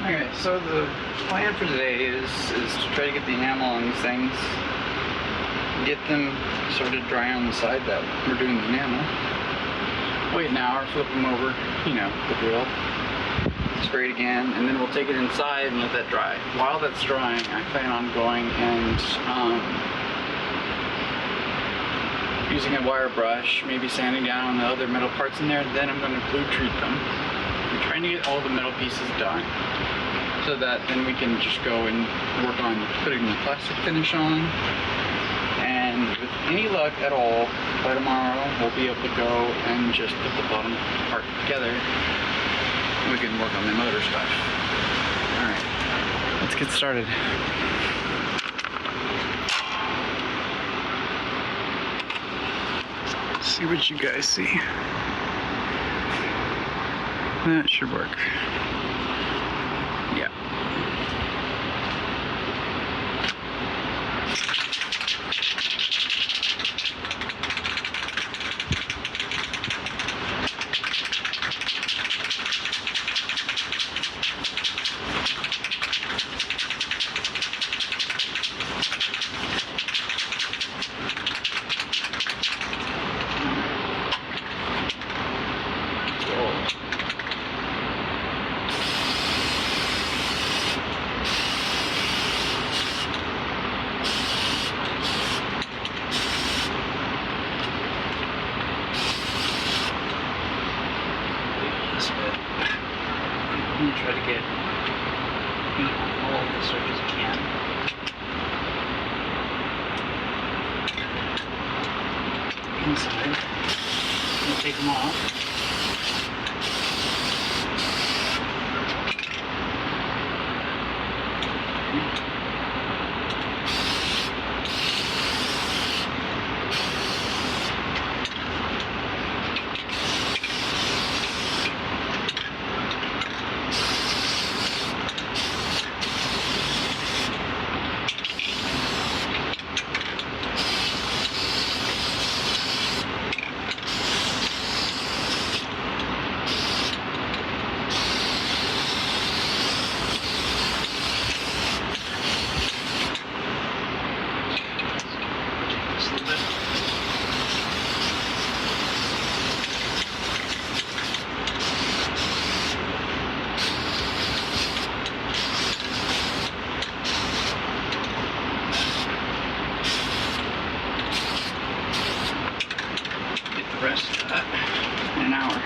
Okay, so the plan for today is to try to get the enamel on these things, get them sort of dry on the side that we're doing the enamel. Wait an hour, flip them over, you know, the drill. Spray it again, and then we'll take it inside and let that dry. While that's drying, I plan on going and using a wire brush, maybe sanding down the other metal parts in there. Then I'm going to glue treat them. I'm trying to get all the metal pieces done, so that then we can just go and work on putting the plastic finish on. And with any luck at all, by tomorrow we'll be able to go and just put the bottom part together. We can work on the motor stuff. Alright, let's get started. See what you guys see. That should work. Yeah. I'm going to try to get all of the surface I can. Inside. I'm going to take them off. Rest of that in an hour.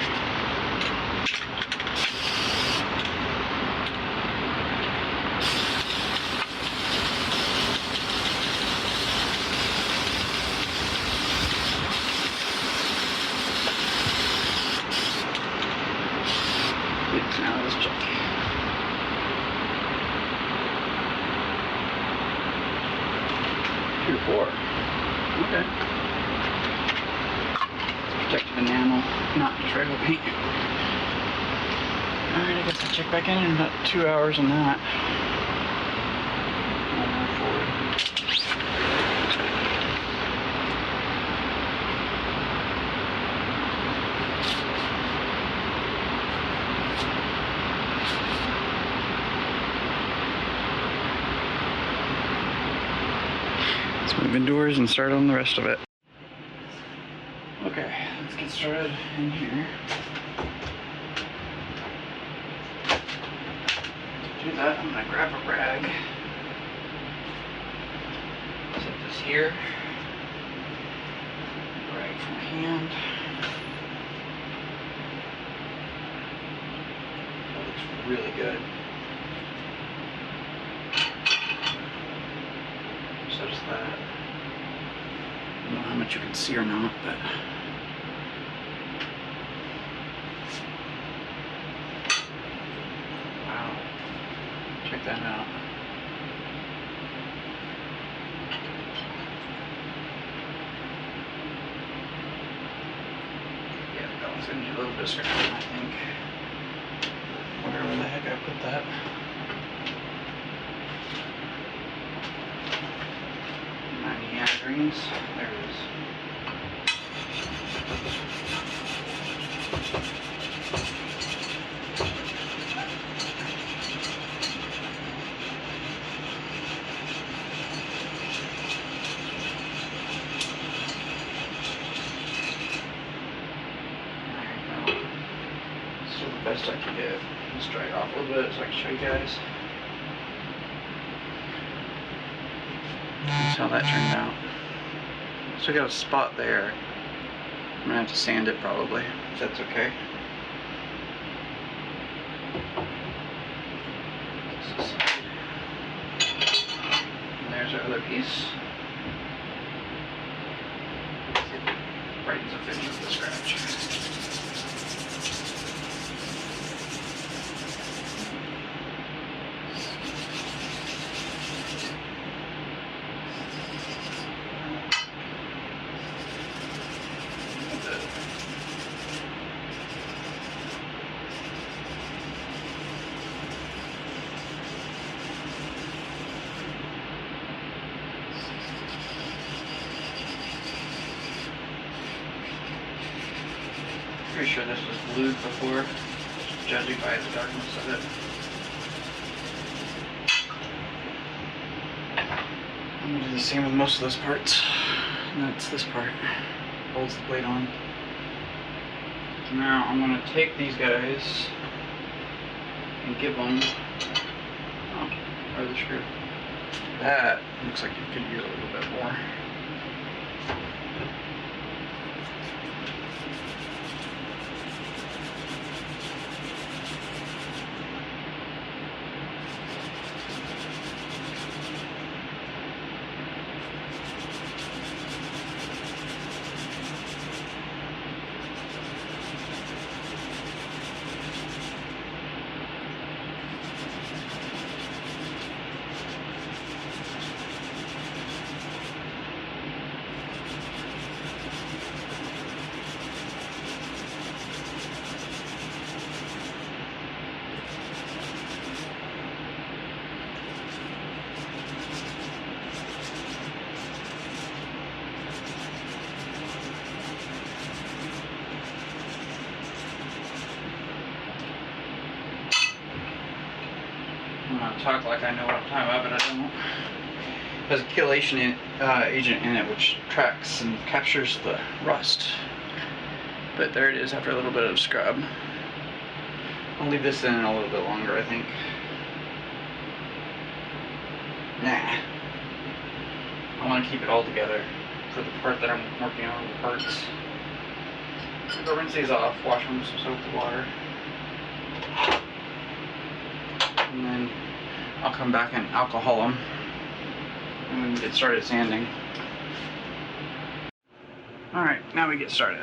Now let's check. Two or four. Okay. Protective enamel, not just regular paint. Alright, I guess I'll check back in about 2 hours on that. Let's move indoors and start on the rest of it. Okay, let's get started in here. To do that, I'm going to grab a rag, set this here, rag from my hand. That looks really good. So does that. I don't know how much you can see or not, but wow, check that out. Yeah, that one's gonna need a little bit of scratching, I think. Wherever the heck I put that. 90 yard rings. There it is. it. Let's dry it off a little bit so I can show you guys. That's how that turned out. So I got a spot there. I'm gonna have to sand it probably, if that's okay. And there's our other piece. Brightens up any of the scratch. Pretty sure this was glued before, judging by the darkness of it. I'm gonna do the same with most of those parts. And that's this part. Holds the plate on. Now I'm gonna take these guys and give them. Oh, where's the screw? That looks like you could use a little bit more. I'm gonna talk like I know what I'm talking about, but I don't. It has a chelation agent in it which tracks and captures the rust. But there it is after a little bit of scrub. I'll leave this in a little bit longer, I think. Nah. I want to keep it all together for the part that I'm working on, the parts. I'll go rinse these off, wash them with some soap and water. And then I'll come back and alcohol them and get started sanding. Alright, now we get started.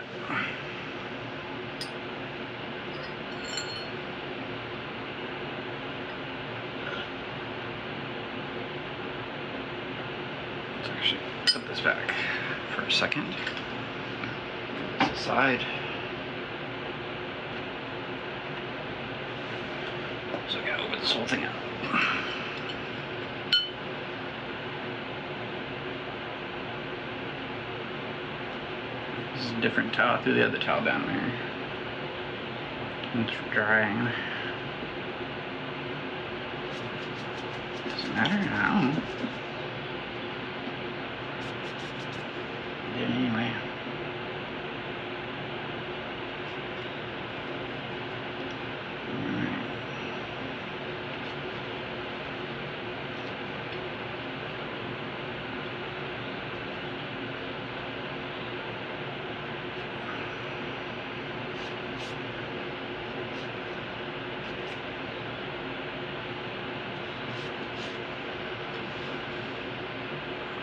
Let's actually put this back for a second. Put this aside. So I gotta open this whole thing up. This is a different towel. I threw the other towel down there. It's drying. Doesn't matter, I don't know. Yeah, anyway.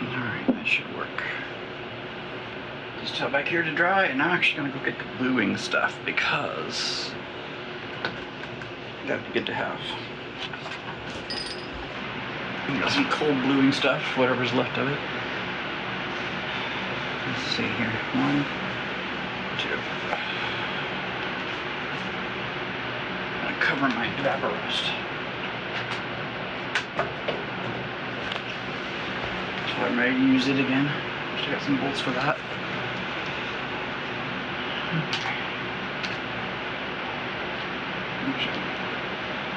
Alright, that should work. Just towel back here to dry, and I'm actually going to go get the gluing stuff because that'd be good to have. I got some cold gluing stuff, whatever's left of it. Let's see here. 1, 2. I'm going to cover my evaporust. I'm ready to use it again. I got some bolts for that.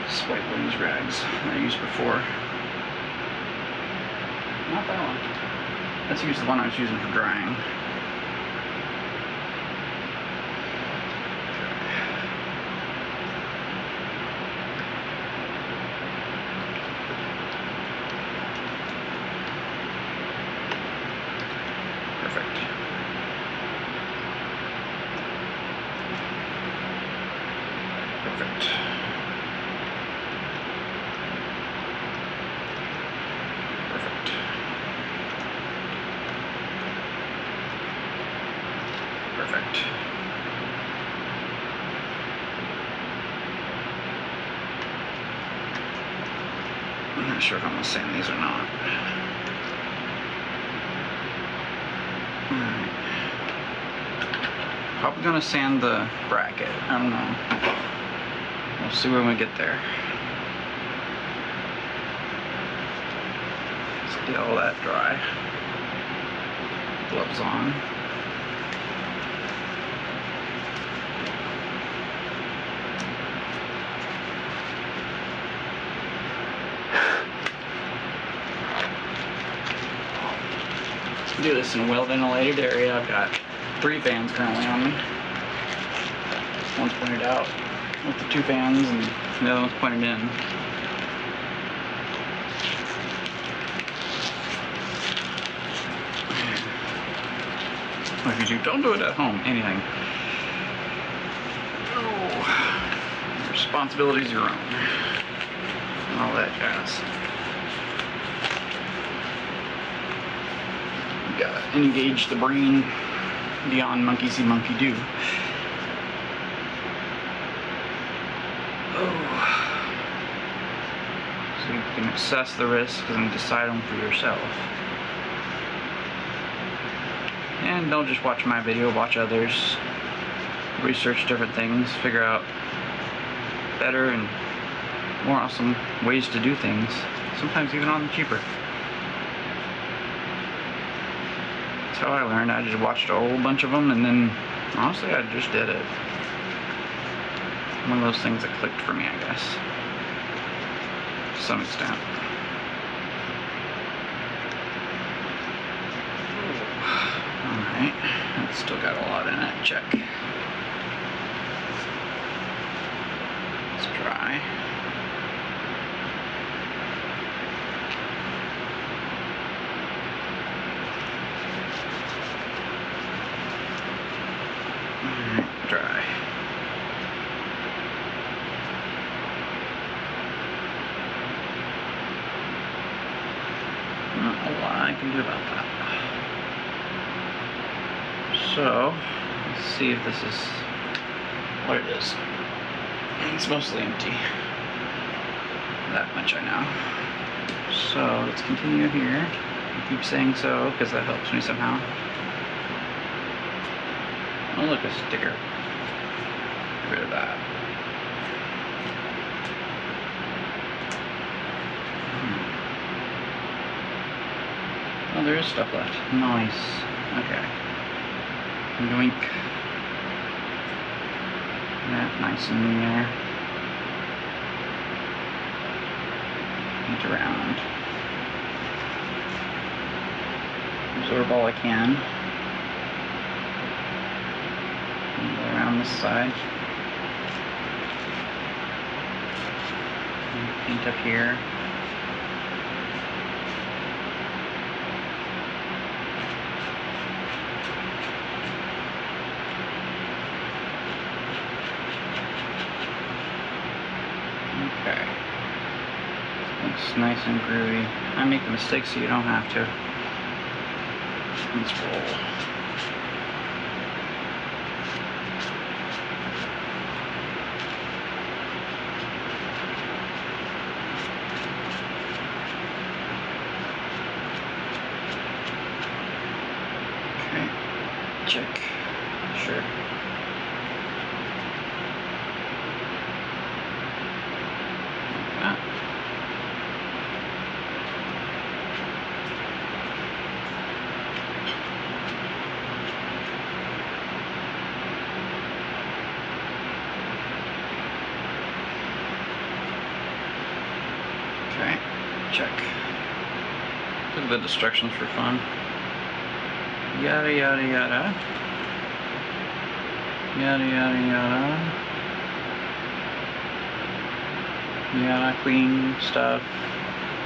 Swipe one of these rags that I used before. Not that one. Let's use the one I was using for drying. perfect. I'm not sure if I'm gonna sand these or not. Alright. Probably gonna sand the bracket. I don't know. We'll see when we get there. Let's get all that dry. Gloves on. Do this in a well-ventilated area. I've got 3 fans currently on me. One's pointed out with the 2 fans, and the other one's pointed in. What if you do? Don't do it at home. Anything. Oh, your responsibility's your own. And all that jazz. Gotta engage the brain beyond monkey see, monkey do. Oh. So you can assess the risks and decide them for yourself. And don't just watch my video, watch others. Research different things, figure out better and more awesome ways to do things. Sometimes even on the cheaper. That's how I learned. I just watched a whole bunch of them, and then honestly I just did it. One of those things that clicked for me, I guess, to some extent. Alright, it's still got a lot in it. Check. It's dry. Dry. Not a lot I can do about that. So, let's see if this is what it is. It's mostly empty. That much I know. So, let's continue here. I keep saying so because that helps me somehow. Oh, look, a sticker. Get rid of that. Oh, there is stuff left. Nice. Okay. Yoink. That nice and in there. Paint around. Absorb all I can. Around this side. And paint up here. Okay. Looks nice and groovy. I make the mistake so you don't have to. Let's roll. Check. Sure. Okay. Check. Look at the instructions for fun. Yada yada yada. Yada yada yada. Yada, clean stuff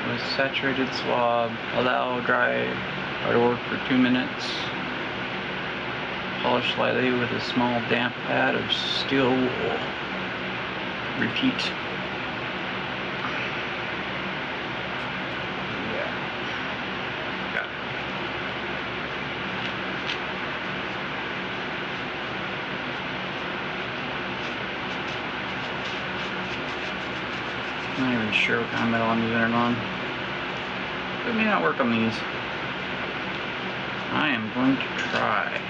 with saturated swab. Allow dry artwork for 2 minutes. Polish slightly with a small damp pad of steel wool. Repeat. I'm not even sure what kind of metal I'm using it on. It may not work on these. I am going to try.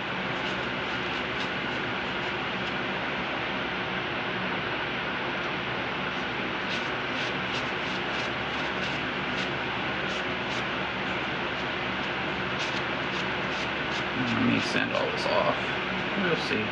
Let me sand all this off. We'll see.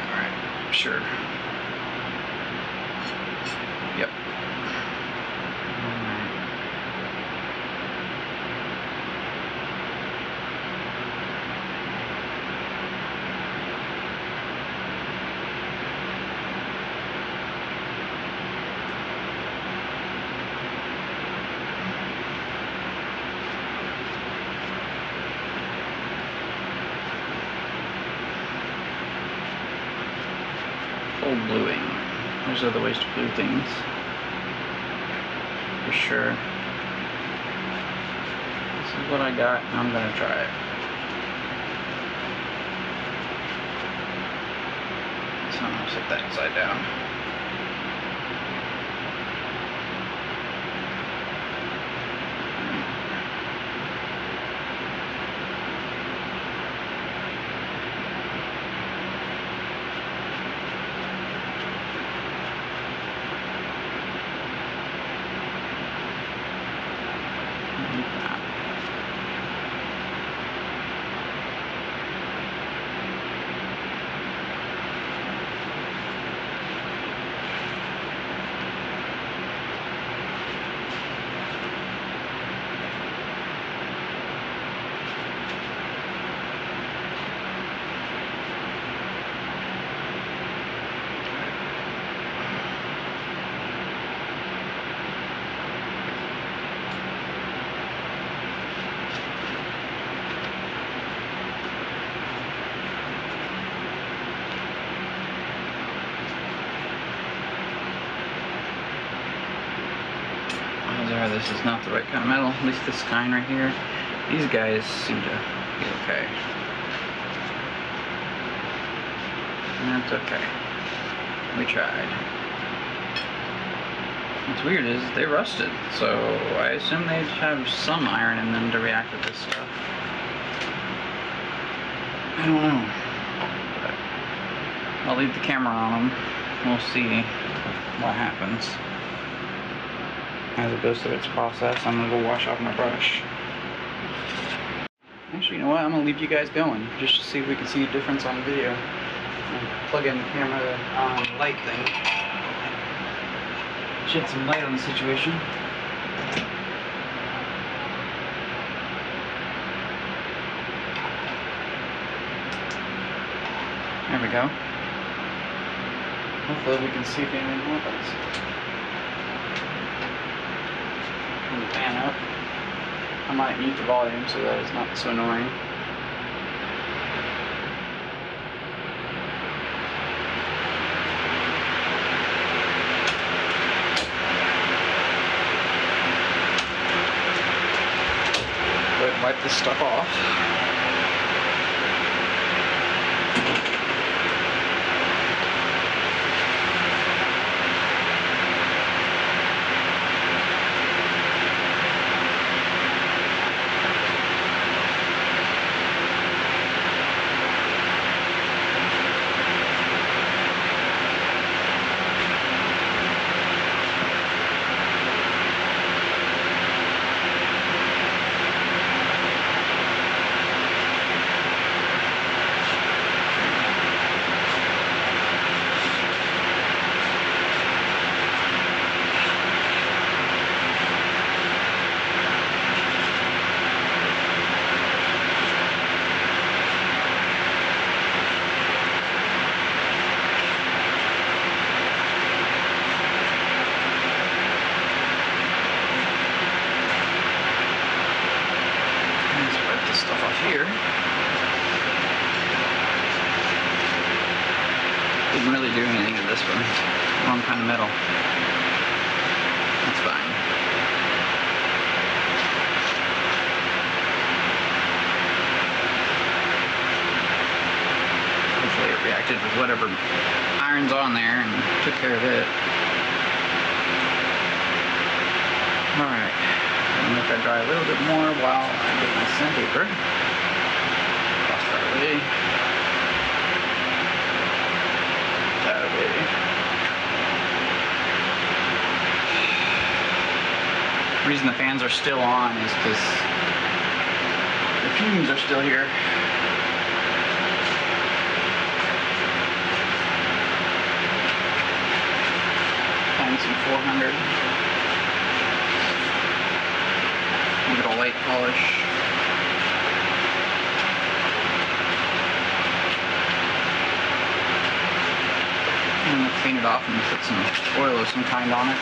Alright, sure. Yep. Cold bluing. There's other ways to blue things. For sure. This is what I got, and I'm gonna try it. So I'm gonna set that upside down. This is not the right kind of metal, at least this kind right here. These guys seem to be okay. That's okay. We tried. What's weird is they rusted, so I assume they have some iron in them to react with this stuff. I don't know. But I'll leave the camera on them. We'll see what happens. As it goes through its process, I'm gonna go wash off my brush. Actually, you know what? I'm gonna leave you guys going just to see if we can see a difference on video. Plug in the camera light thing. Shed some light on the situation. There we go. Hopefully we can see if anything happens. Turn the fan up. I might mute the volume so that it's not so annoying. Go ahead and wipe this stuff off. Didn't really do anything to this one. Wrong kind of metal. That's fine. Hopefully it reacted with whatever iron's on there and took care of it. Alright, I'm gonna let that dry a little bit more while I get my sandpaper. Cross that away. That away. The reason the fans are still on is because the fumes are still here. Applying some 400. Give it a light polish. I'm going to clean it off and put some oil of some kind on it.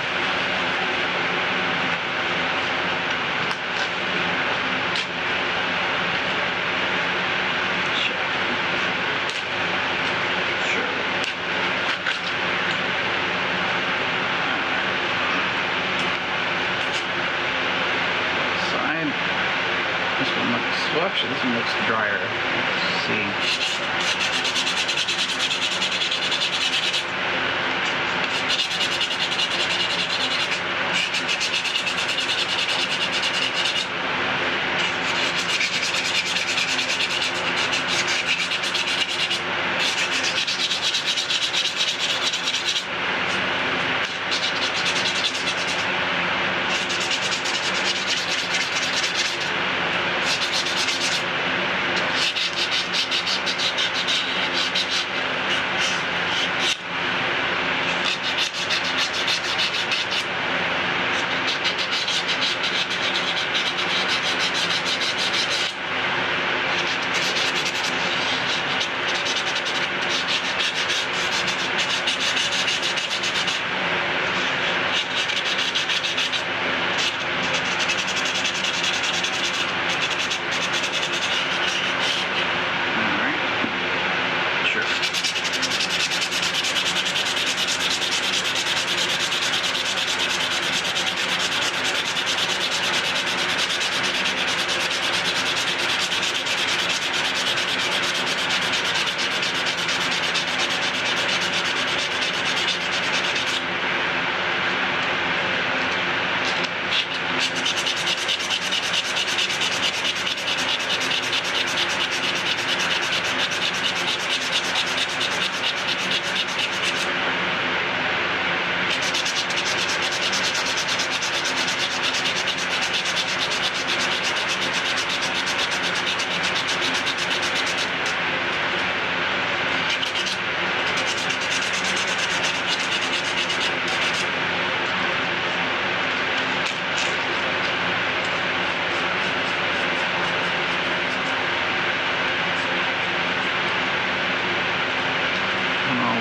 This one looks, well actually this one looks drier. Let's see.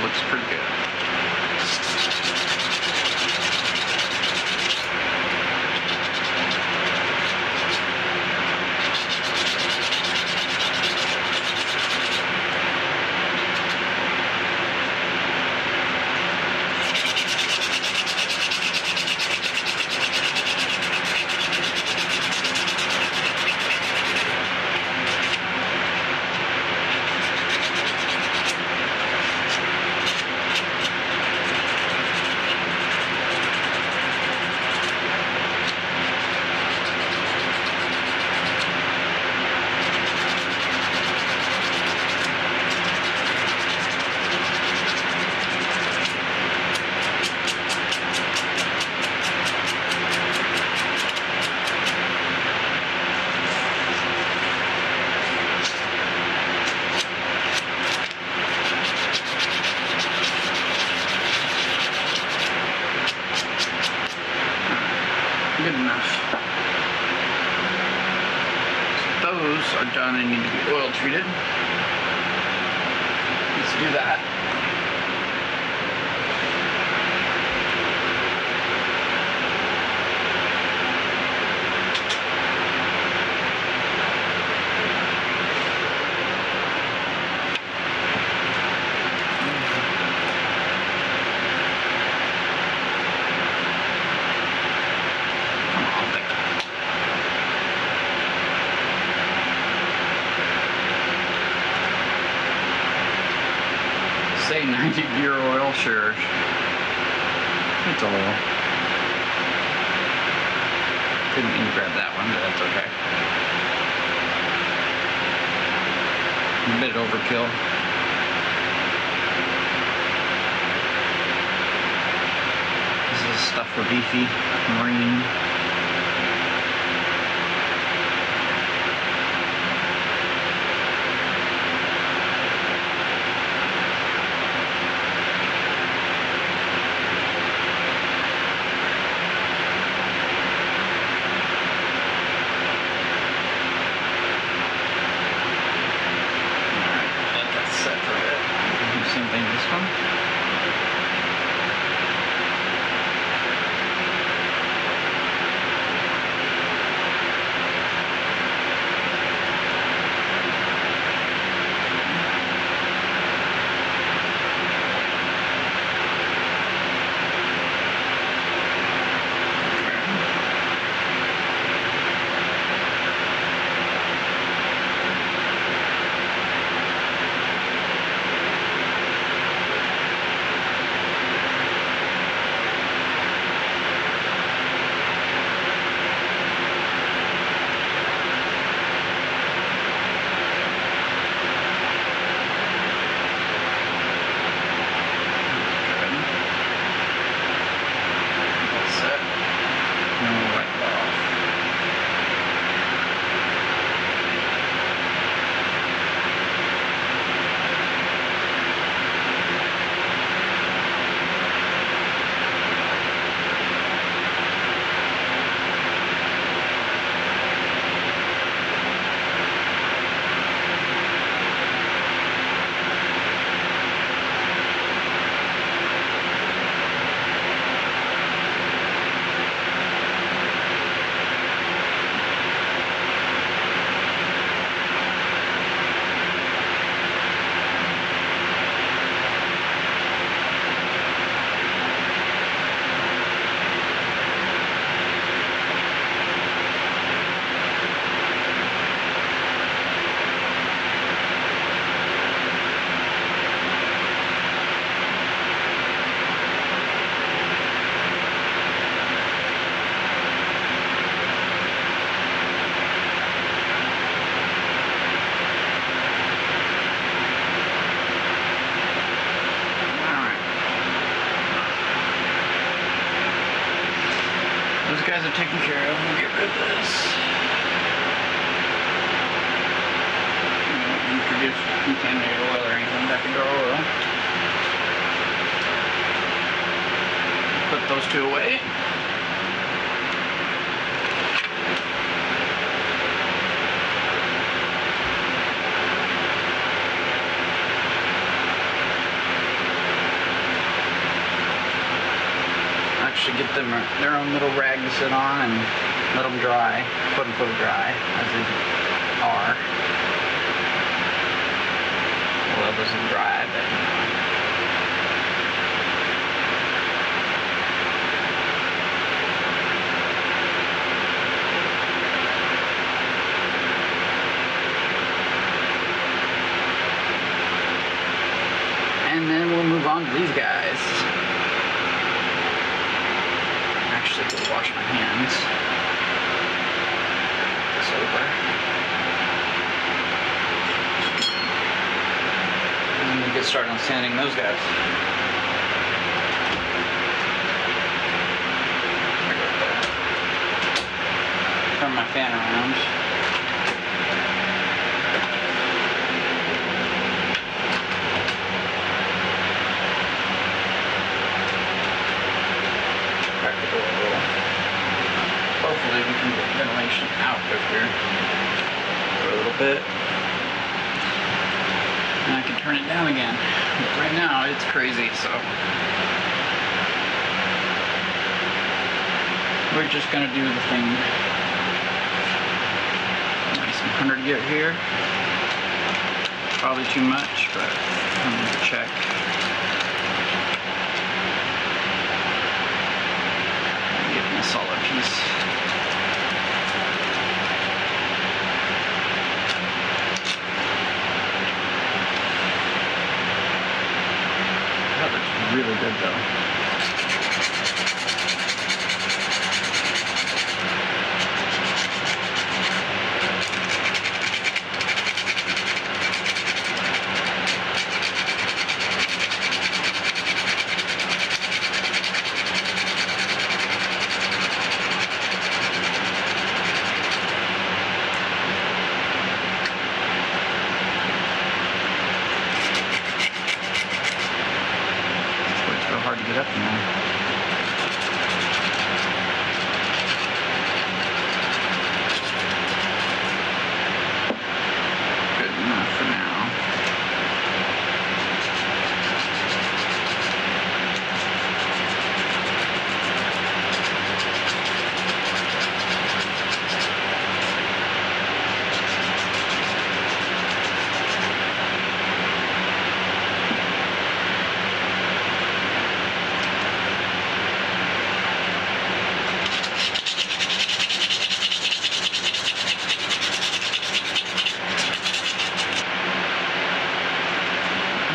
Looks pretty good. Good enough. So those are done and need to be oil treated. Let's do that. Gear oil, sure. It's oil. Didn't mean to grab that one, but that's okay. A bit overkill. This is stuff for beefy marine. Same thing this one. Those guys are taken care of. We'll get rid of this. Introduce contaminated oil or anything back into our oil. Put those two away. Actually get them their own little rag to sit on and let them dry, quote unquote dry, as they are. Oil doesn't dry, but and then we'll move on to these guys. Actually, go wash my hands. Sober. And we'll get started on sanding those guys. Turn my fan around. Hopefully we can get ventilation out of here for a little bit. And I can turn it down again. But right now it's crazy, so we're just gonna do the thing. Nice and 100 get here. Probably too much, but I'm gonna check. A solid piece. really good though. Hard to get up in there. Good enough for now.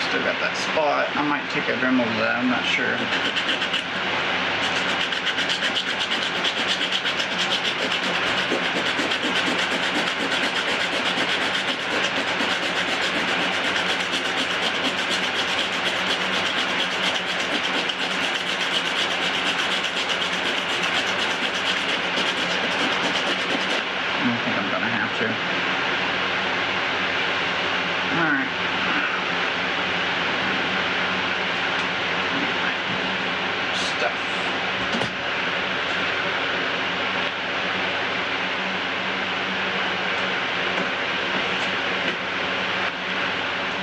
Still got that spot. I might take a Dremel to that, I'm not sure. I don't think I'm gonna have to. Alright.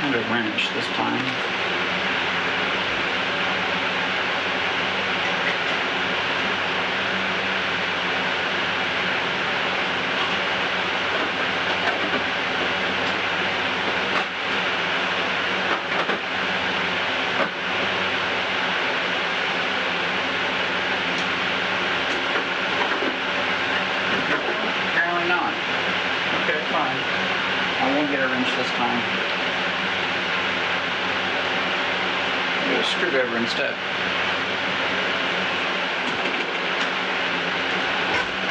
A wrench this time. Apparently not. Okay, fine. I won't get a wrench this time. A screwdriver instead.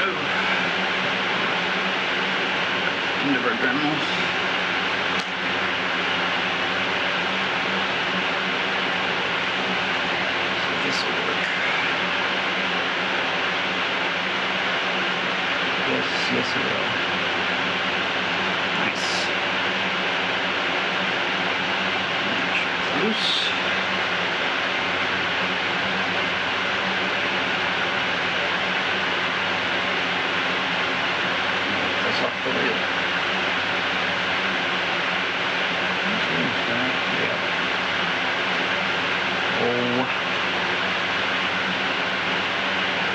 Oh. End of our Dremel. So this will work. Yes, yes it will. Nice. Loose.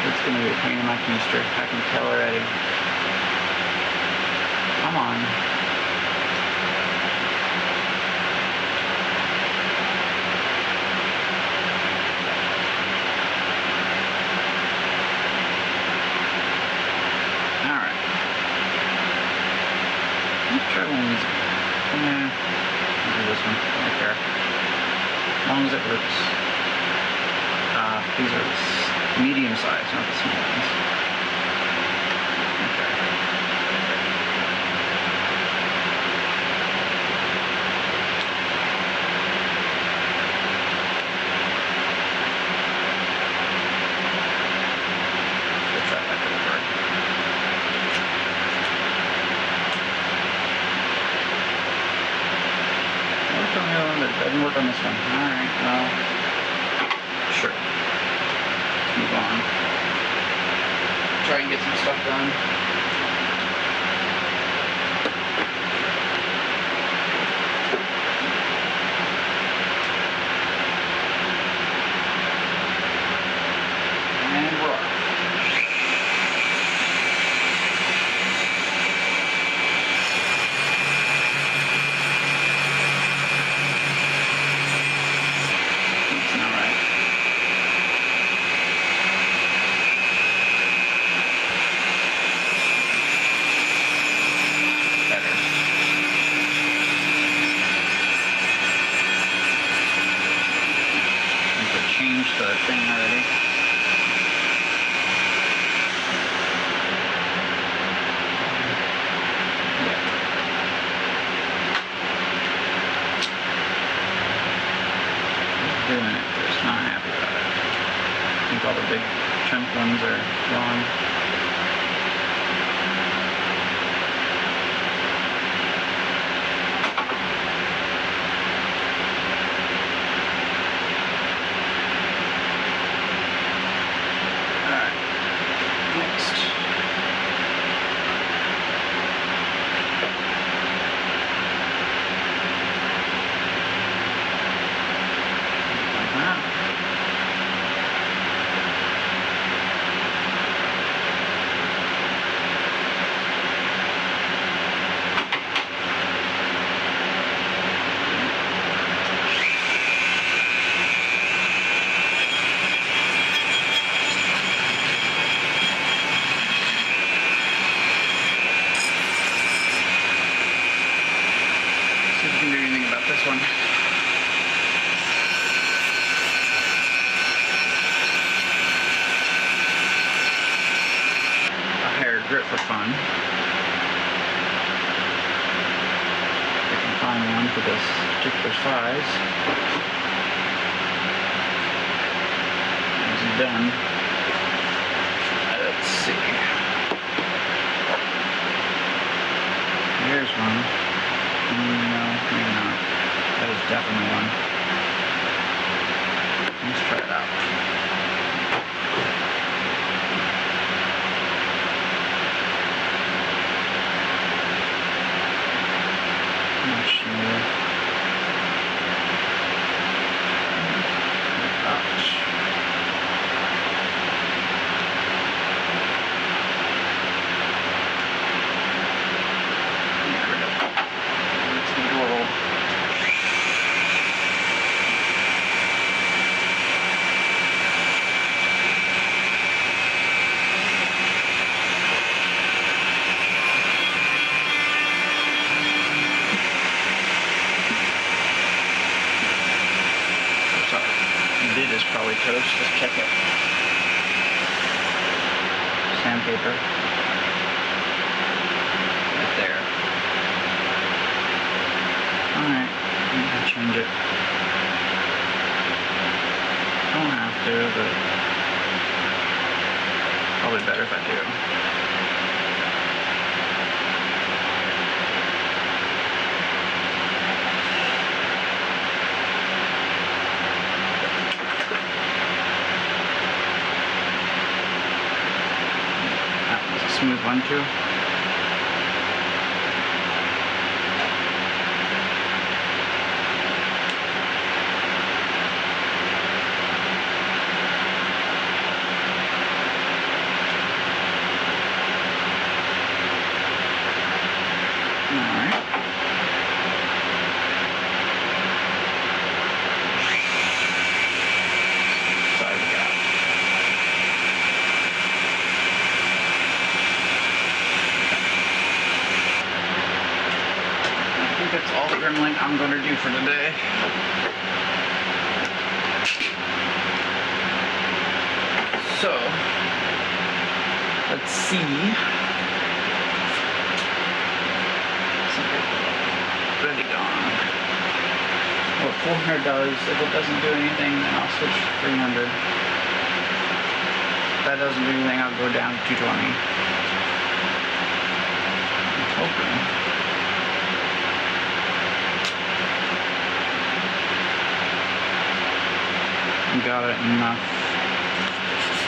It's gonna be a pain in my keister. I can tell already. Come on. Alright. Let's try one of these. I'll do this one. I don't care. As long as it works. These are medium size, not the small ones. Okay. Put that back over. Worked on the other one, but it doesn't work on this one. Alright, well, sure. Move on. Try and get some stuff done. And we're off. It's not right. changed the thing already. Doing it, but it's not happy about it. I think all the big chunk ones are gone. Alright, next. This one. A higher grip for fun. If I can find one for this particular size. It's done. Let's see. Here's one. No, maybe not. That is definitely one. Let's try it out. Much smoother. Ouch. Get rid of it. It's the world. Lid is probably toast. Let's check it. Sandpaper. Right there. Alright, I'm gonna change it. Don't have to, but probably better if I do. Smooth one too. Alright. That's all the gremlin I'm going to do for today. So, let's see. Ready gone. What 400 does, if it doesn't do anything, then I'll switch to 300. If that doesn't do anything, I'll go down to 220. I'm hoping. Got it enough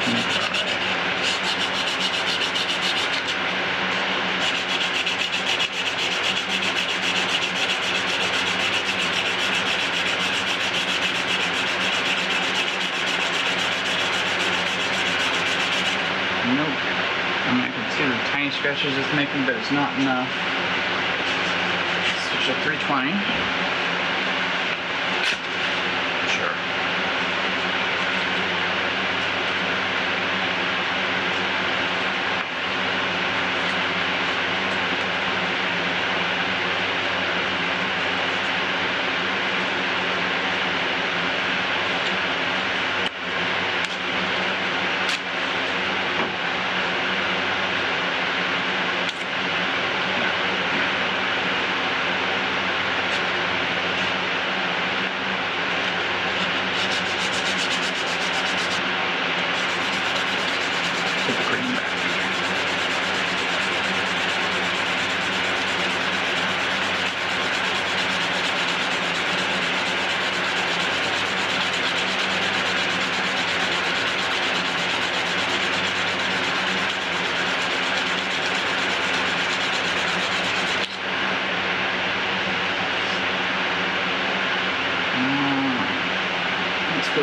to make it alright. Nope. I mean, I can see the tiny scratches it's making, but it's not enough. Switch to 320. Sure.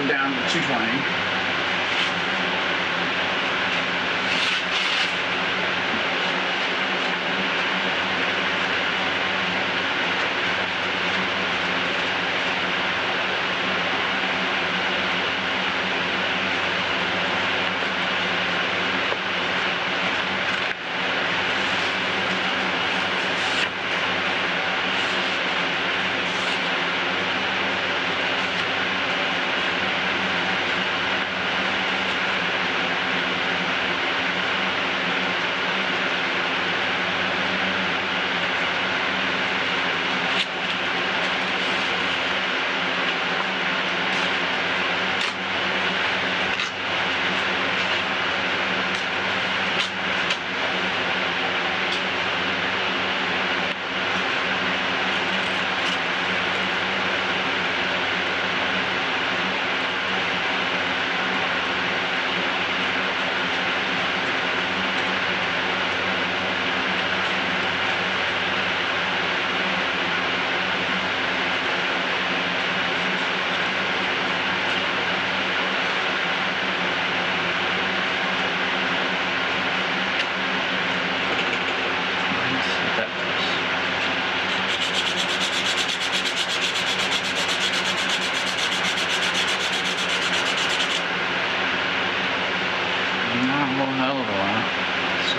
down to 220.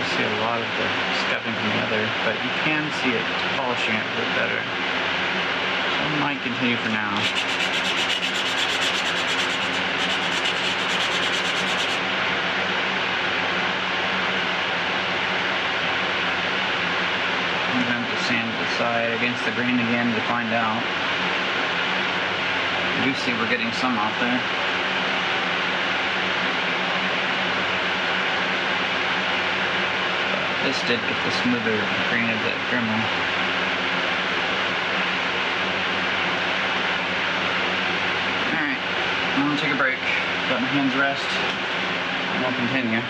See a lot of the scuffing from the other, but you can see it polishing it a bit better. So I might continue for now. I'm going to have to sand the side against the grain again to find out. I do see we're getting some off there. This did get the smoother grain of the Dremel. Alright, I'm gonna take a break, let my hands rest, and we'll continue.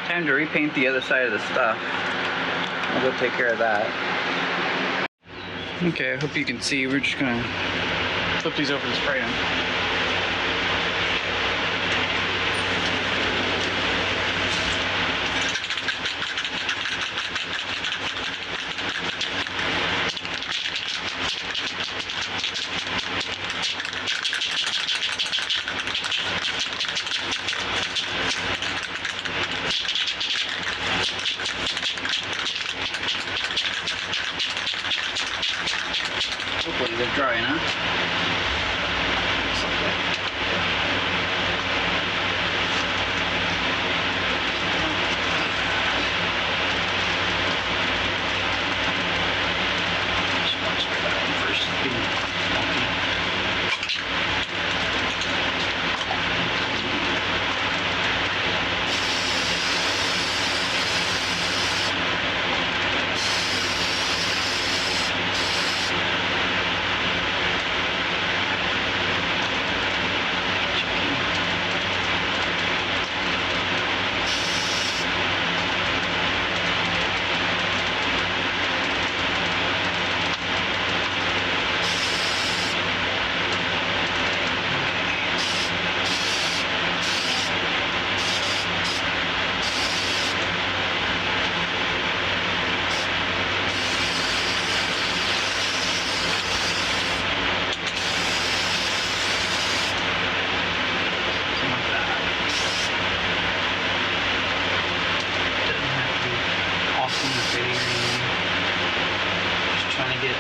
Time to repaint the other side of the stuff. I'll go take care of that. Okay, I hope you can see, we're just gonna flip these over to spray them. Hopefully they're dry enough. Just like that. Just want to spray that one first.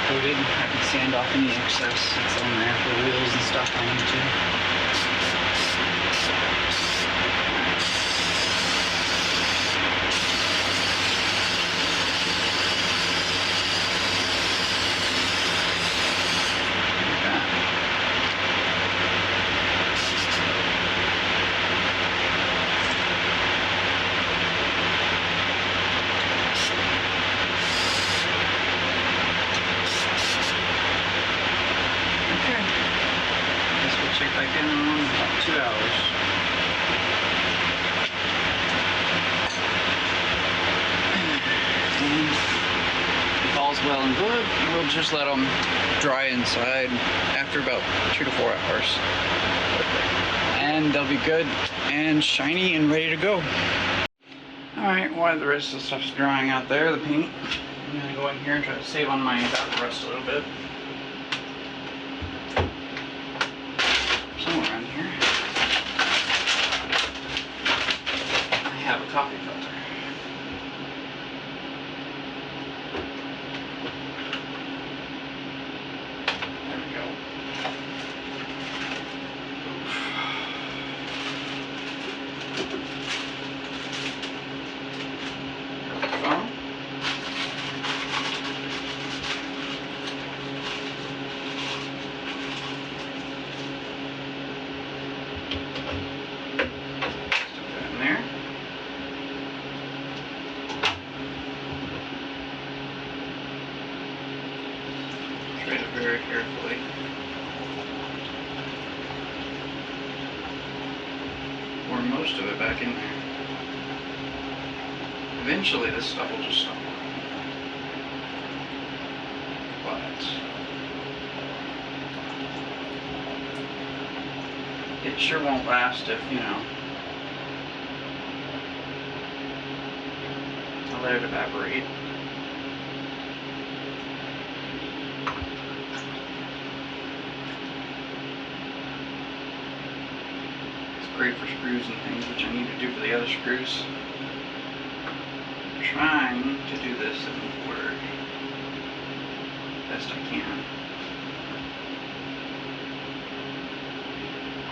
Coated, I can sand off any excess that's on there for the wheels and stuff I need to. Check back in about 2 hours. And if all's well and good. We'll just let them dry inside after about 2 to 4 hours. And they'll be good and shiny and ready to go. Alright, while the rest of the stuff's drying out there, the paint, I'm going to go in here and try to save on my back rust a little bit. Somewhere around here, I have a coffee filter. There we go. Phone. Treat it very carefully. Pour most of it back in there. Eventually this stuff will just stop. But it sure won't last if, you know, I let it evaporate. Great for screws and things, which I need to do for the other screws. I'm trying to do this in order best I can.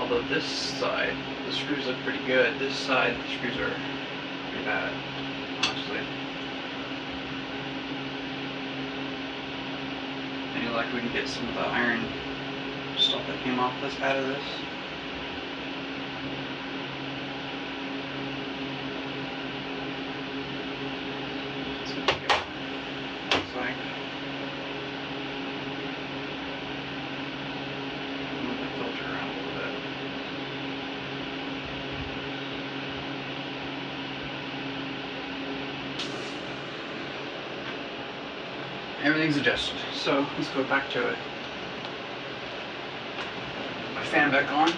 Although this side, the screws look pretty good. This side, the screws are pretty bad, honestly. Any luck we can get some of the iron stuff that came off this out of this. Everything's adjusted, so let's go back to it. Put my fan back on.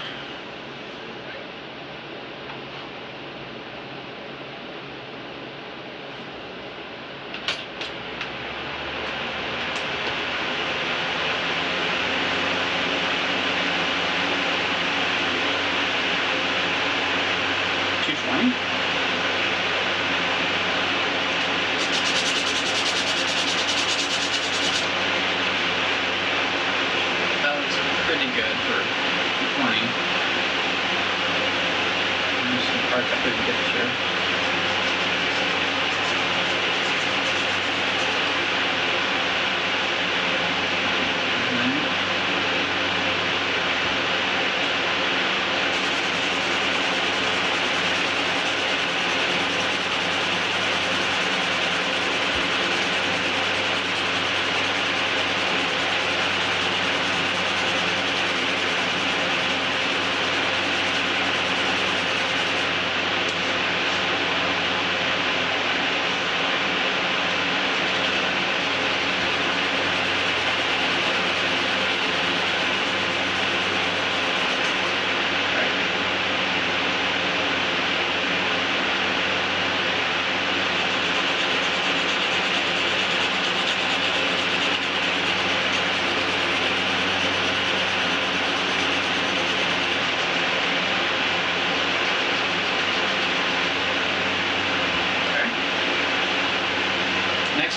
Pretty good for 20. There's some parts I couldn't get through.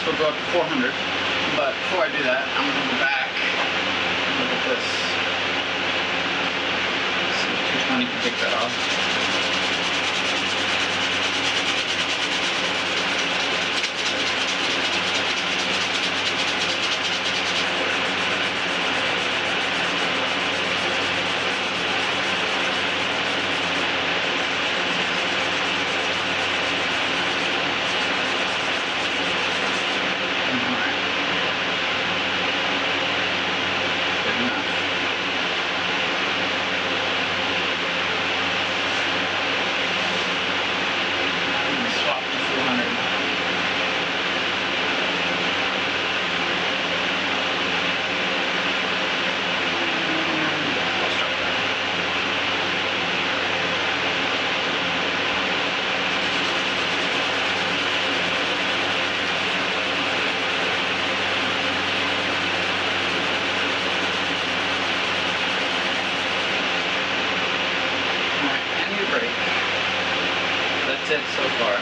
We'll go up to 400, but before I do that, I'm going to go back and look at this. See if 220 can take that off. it so far.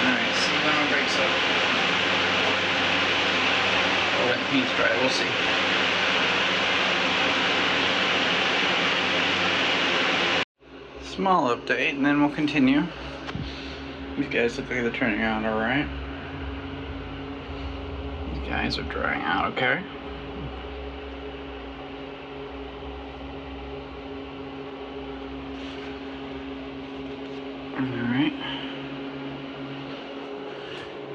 Alright, see when it breaks up. Or when the paint's dry, we'll see. Small update, and then we'll continue. These guys look like they're turning out alright. These guys are drying out okay. Alright.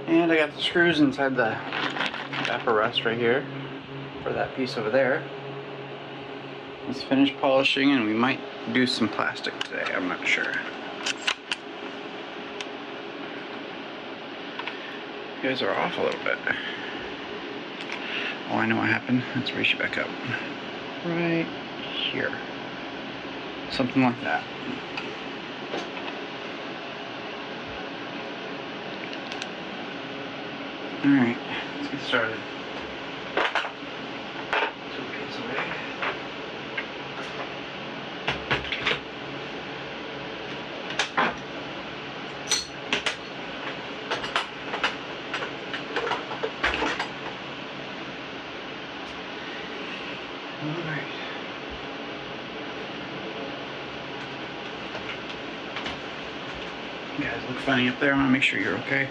And I got the screws inside the upper rest right here for that piece over there. Let's finish polishing, and we might do some plastic today, I'm not sure. You guys are off a little bit. Oh, I know what happened. Let's reach it back up. Right here. Something like that. Alright, let's get started. Alright. You guys look funny up there. I want to make sure you're okay.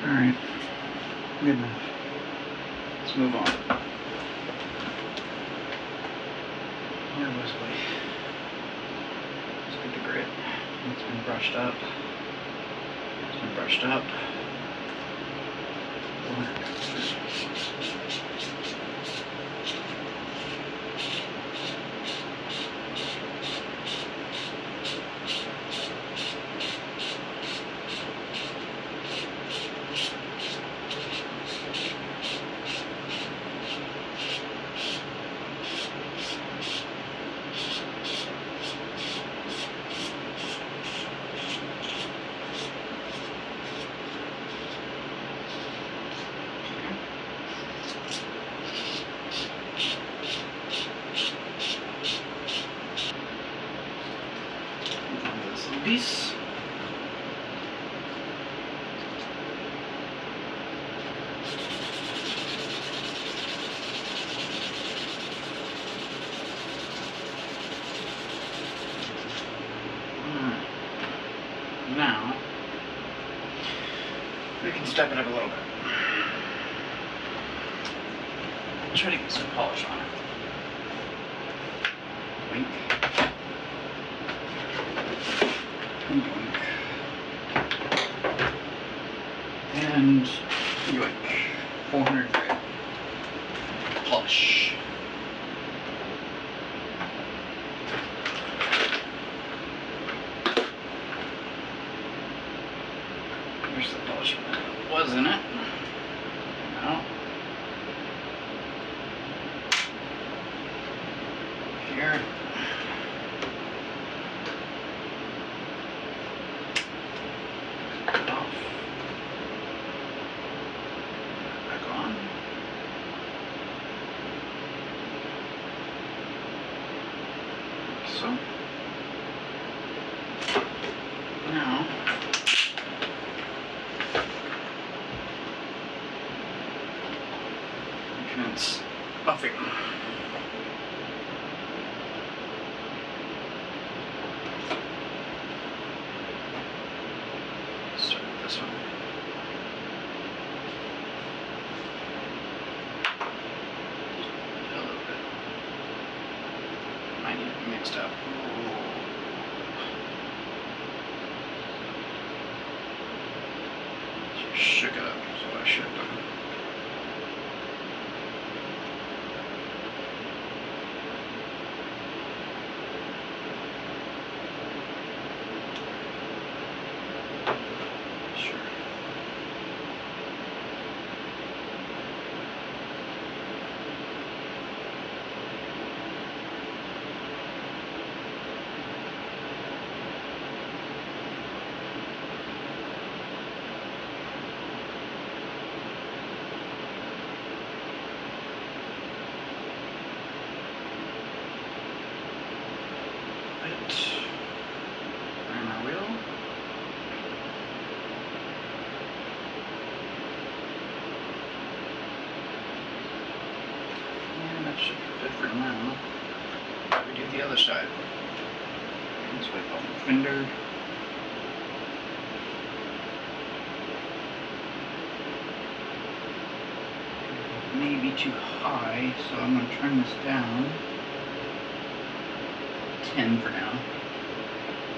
Alright. Good enough. Let's move on. Where was we? Let's get the grit. It's been brushed up. It's been brushed up. Piece. Now we can step it up a little bit. Try to get some polish on it. Wink. And yoink, 400 grit polish. Here's the polish that was in it. Now, here. So now we commence buffing. Start with this one. A little bit. Might need to be mixed up. Shook it up, is what I should have done. Sure. good for now. We do the other side. Let's wipe off the fender. Maybe too high, so I'm going to turn this down. 10 for now.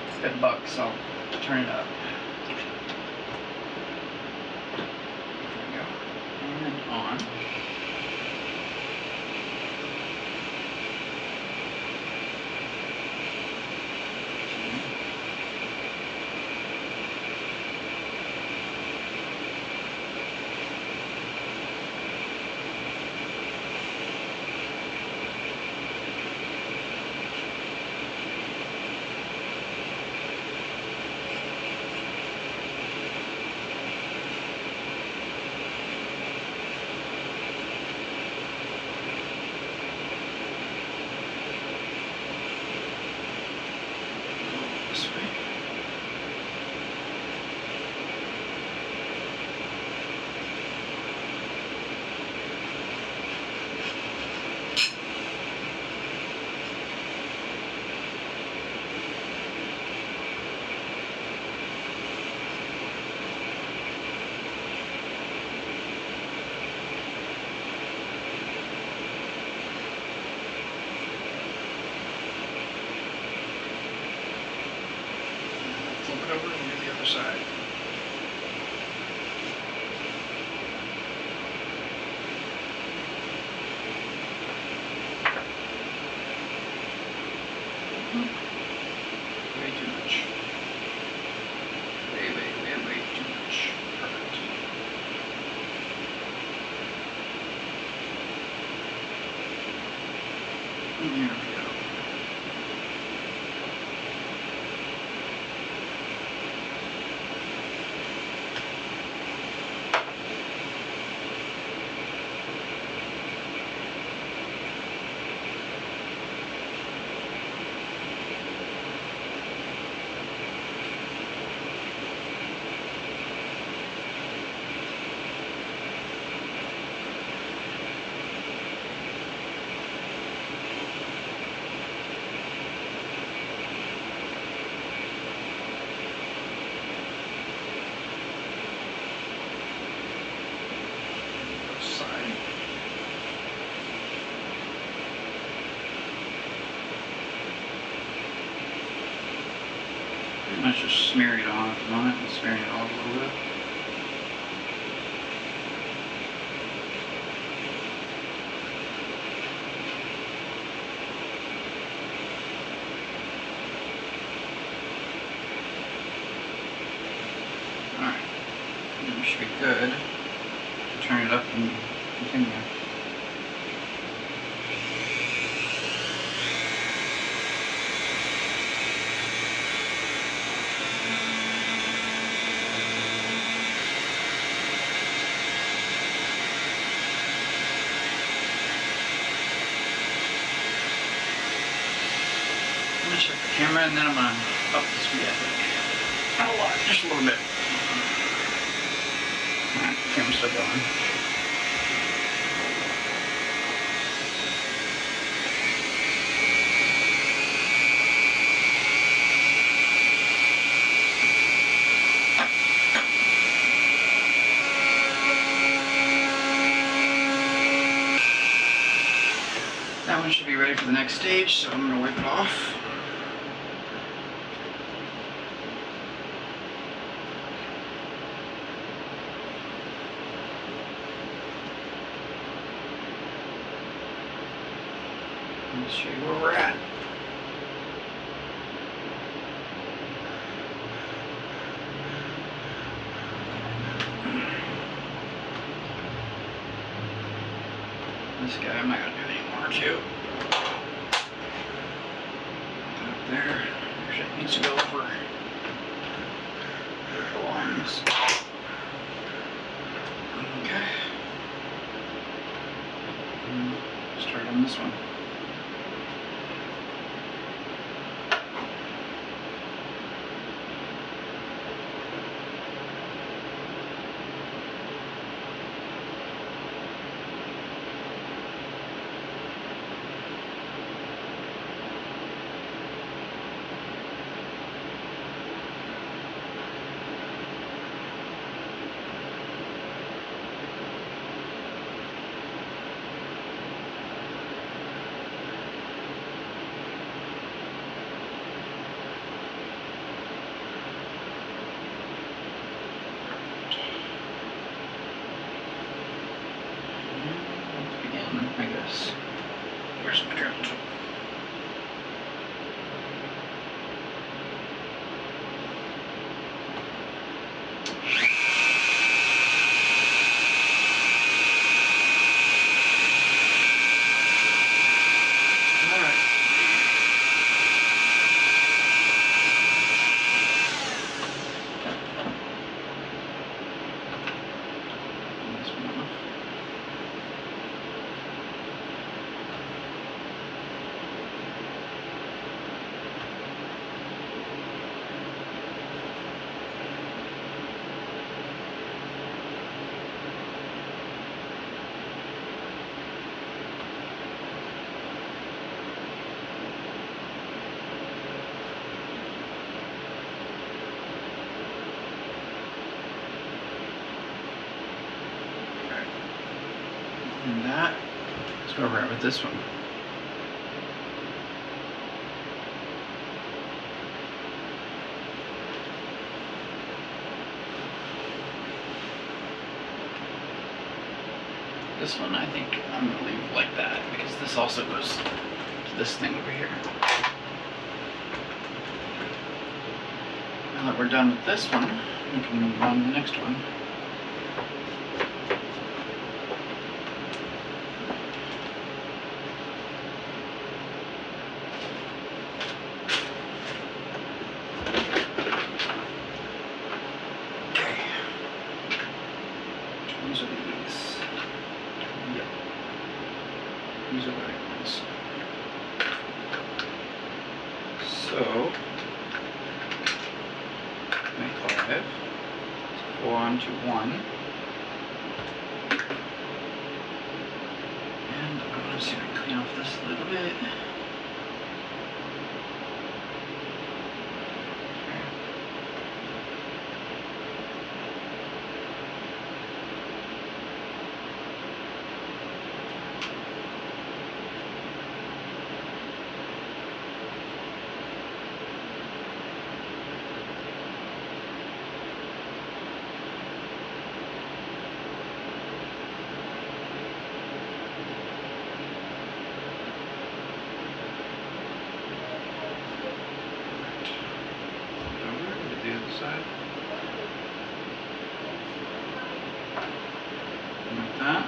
If it bucks, I'll turn it up. There we go. And on. Flip it over and do the other side. Way too much. Way too much. Perfect. And there we go. Side. Pretty much just smear it on at the moment. I'm smearing it off a little bit. Alright, then we should be good. Turn it up and continue. I'm gonna check the camera and then I'm gonna up the speed, I think. Not a lot, just a little bit. Alright, camera's still going. That one should be ready for the next stage, so I'm going to wipe it off. Let's show you where we're at. This guy I'm not going to do anymore too. Up there. Actually, it needs to go for belongs. Okay. Start on this one. this. Where's my drone tool? And that is where we're at with this one. This one I think I'm going to leave like that because this also goes to this thing over here. Now that we're done with this one, we can move on to the next one. These are these. Yep. These are the right ones. So, 25. Let's go on to 1. And I want to see if I can clean off this a little bit. The other side. Like that.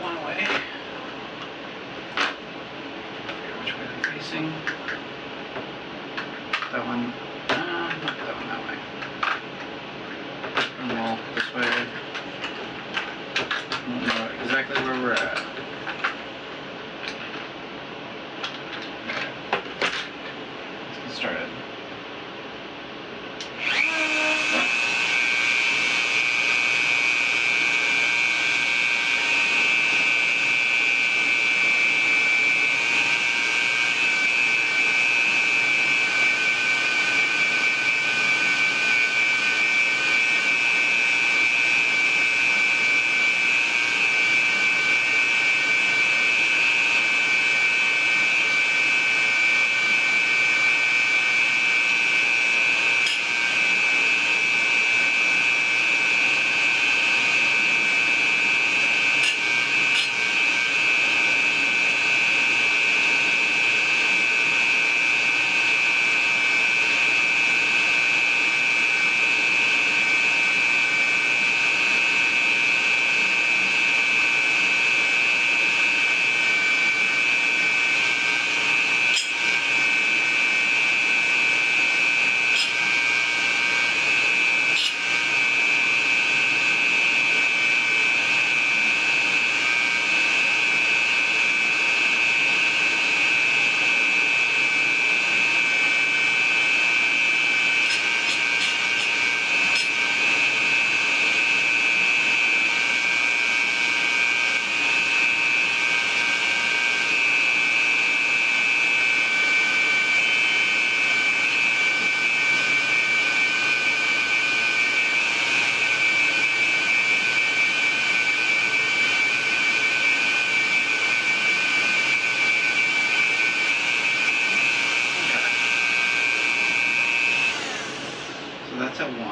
One away. Which way they're facing. That one. Not that one that way. And we'll this way. We'll know exactly where we're at. Let's get started.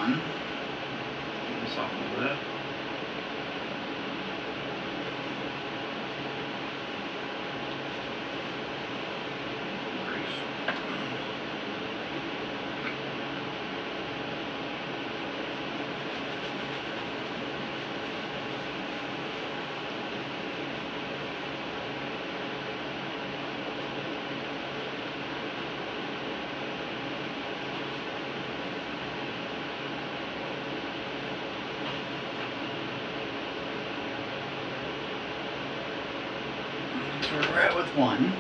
one. Get this off a little bit. So we're at with one.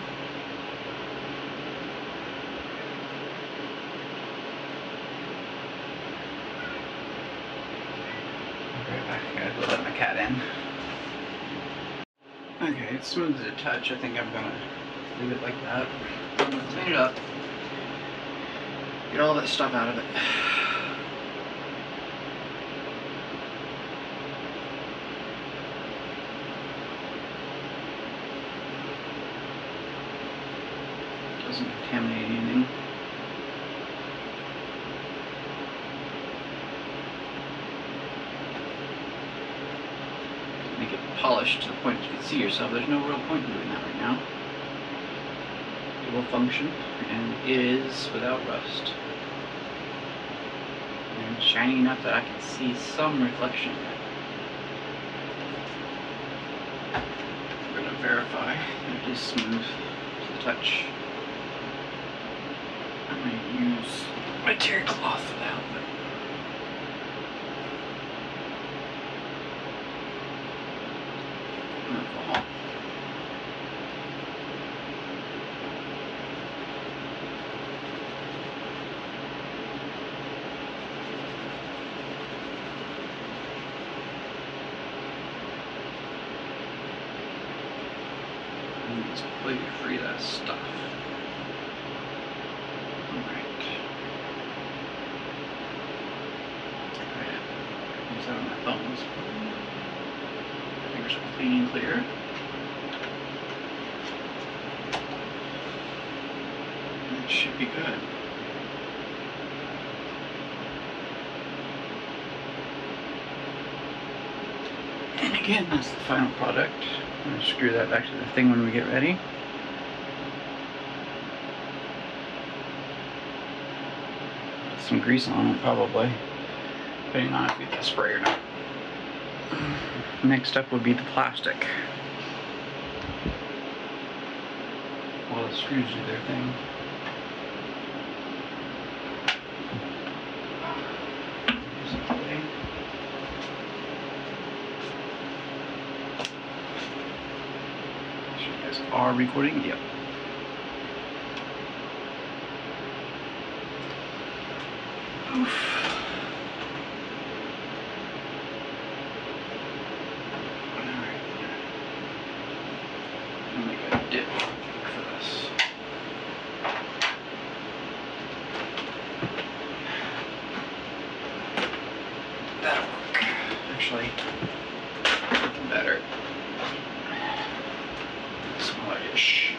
Right back, I gotta go let my cat in. Okay, it's smooth as a touch. I think I'm gonna leave it like that. I'm gonna clean it up. Get all that stuff out of it. Doesn't contaminate anything. Make it polished to the point you can see yourself. There's no real point in doing that right now. It will function and is without rust. And shiny enough that I can see some reflection. I'm going to verify that it is smooth to the touch. I'm going to use my terry cloth for the help of it. Alcohol. And it's completely free of that stuff. Use that on my thumbs. Fingers are clean and clear. It should be good. And again, that's the final product. I'm going to screw that back to the thing when we get ready. Put some grease on it, probably. Depending on if we get spray or not. Next up would be the plastic. While the screws do their thing. You guys are recording? Yep. Oof. Dip for this. That'll work. Actually, better. Smaller-ish.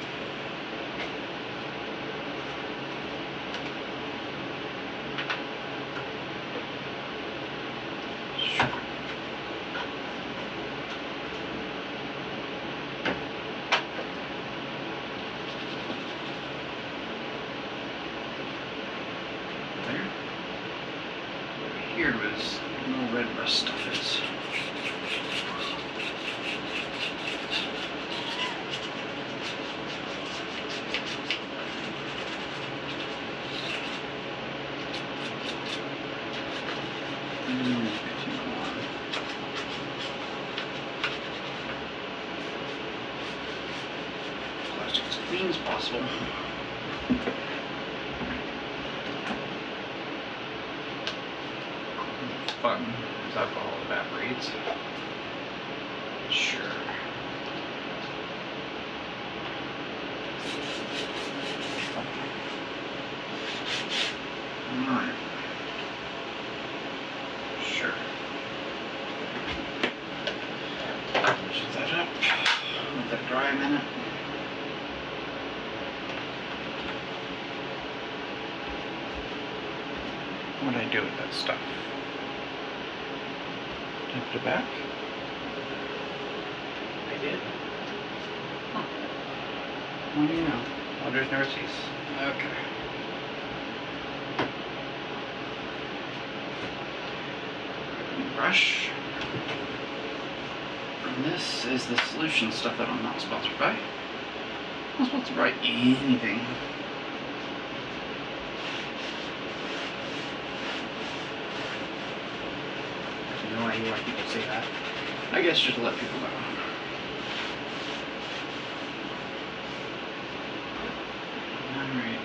Here was no red rust stuff is. Plastic as clean as possible. Fun as alcohol evaporates. Sure. Alright. Sure. Switch that up. Let that dry a minute. What do I do with that stuff? Did I put it back? I did. Huh. Well, you know. Wonders never cease. Okay. Brush. And this is the solution stuff that I'm not sponsored by. I'm not sponsored by anything. I have no idea why people say that. I guess just to let people know. Alright.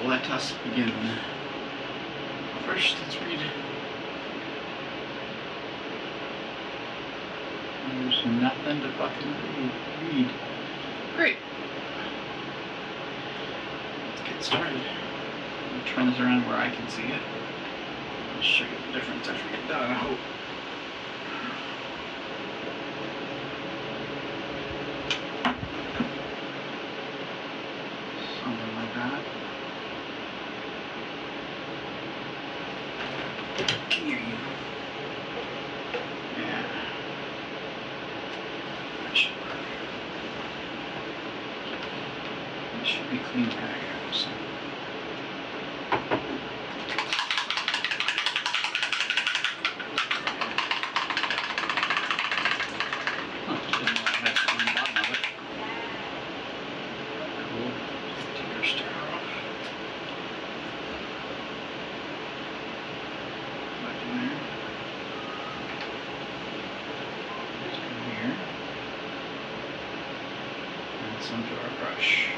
Let us begin. First, let's read. There's nothing to fucking read. Great. Let's get started. I'll turn this around where I can see it. I'll show you the difference after we get done, I hope. Something like that. Hear you. Yeah. That should work. It should be clean rag, so. Some to our brush.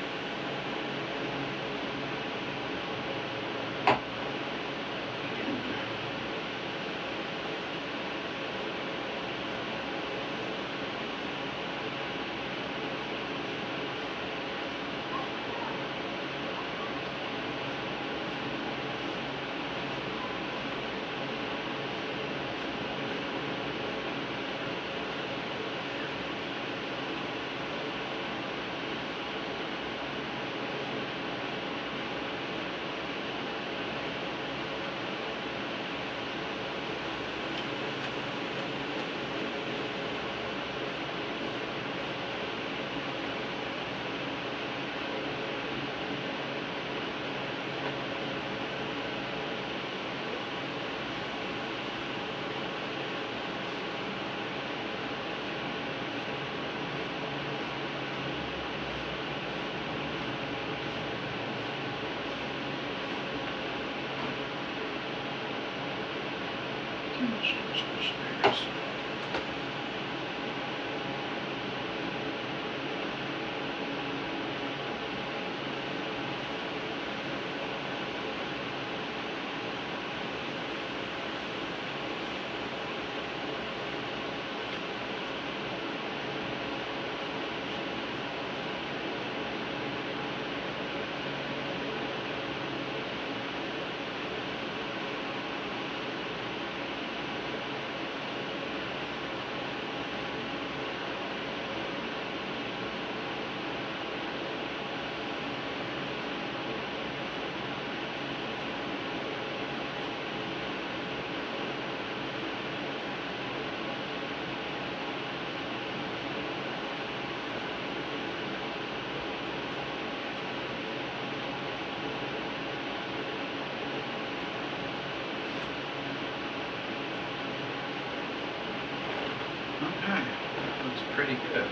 Okay, that looks pretty good.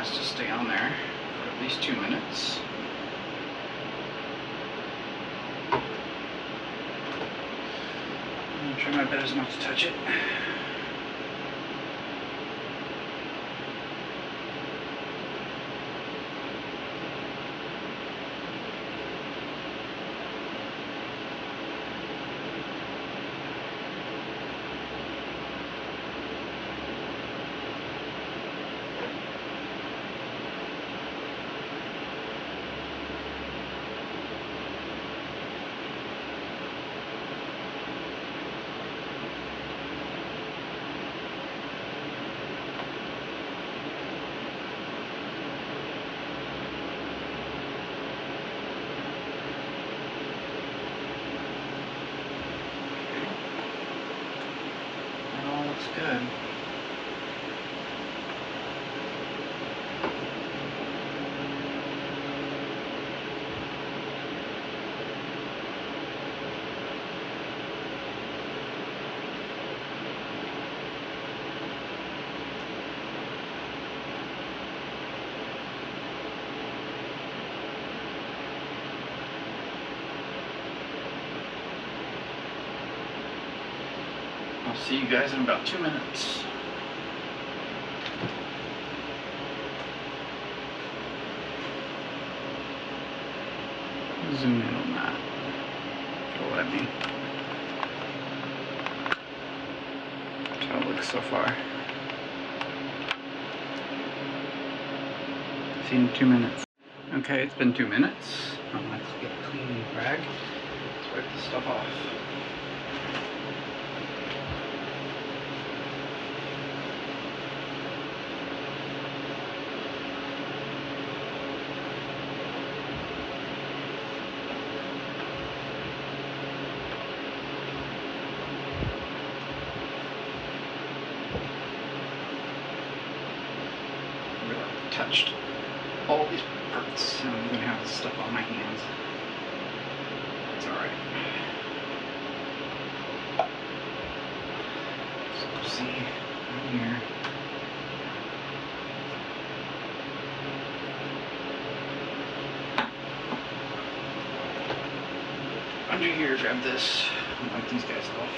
has to stay on there for at least 2 minutes. I'm gonna try my best not to touch it. Looks good. I'll see you guys in about 2 minutes. Zoom in on that. It'll let me. That's how it looks so far. See you in 2 minutes. Okay, it's been 2 minutes. Let's get a clean rag. Let's wipe this stuff off. Touched all these parts, and I'm gonna have this stuff on my hands. It's alright. So see right here. Under here, grab this and wipe these guys off.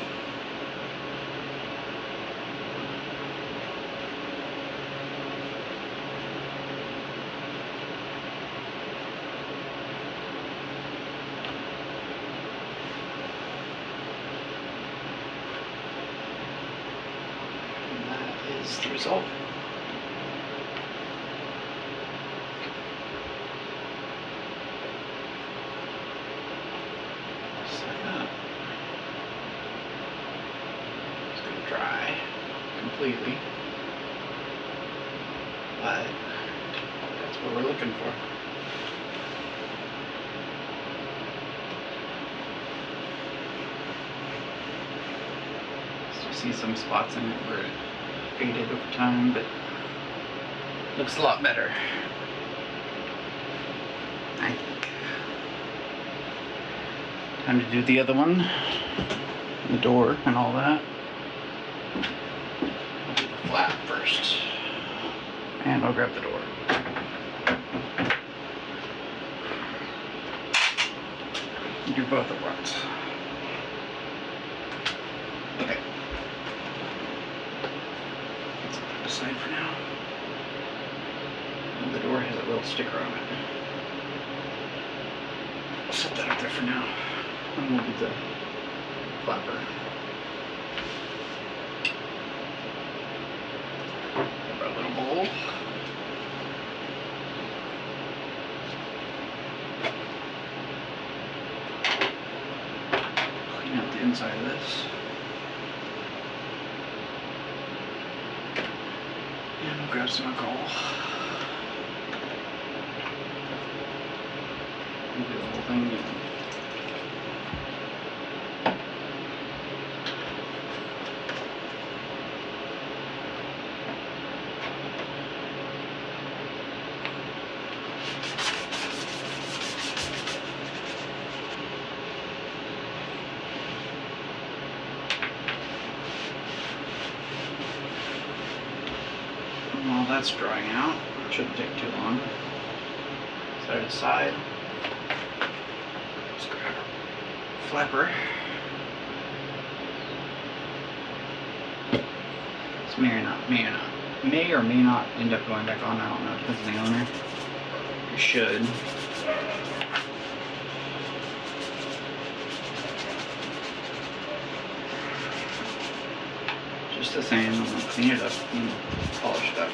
Is the result. Just like that. It's going to dry completely, but that's what we're looking for. So you see some spots in it where it faded over time, but looks a lot better, I think. Time to do the other one, the door and all that. I'll do the flap first, and I'll grab the door. Do both at once. Okay. Aside for now. And the door has a little sticker on it. I'll set that up there for now. And we'll do the flapper. Grab our little bowl. Clean out the inside of this. And we'll grab some alcohol. And do the whole thing again. While that's drying out, Shouldn't take too long. Side to side. Just grab a flapper. This may or may not end up going back on. I don't know. It depends on the owner. It should. Just the same. I'm gonna clean it up and polish it up.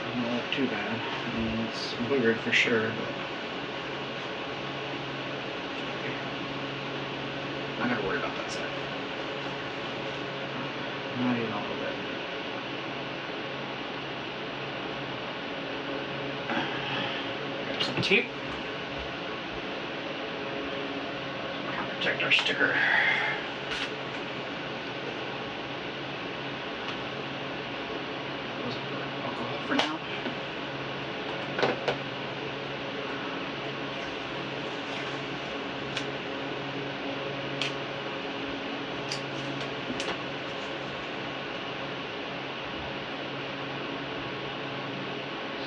Doesn't look too bad. I mean, it's boogered for sure, but I'm not gonna worry about that side. Not even a little bit. Grab some tape. Protect our sticker. Alcohol for now.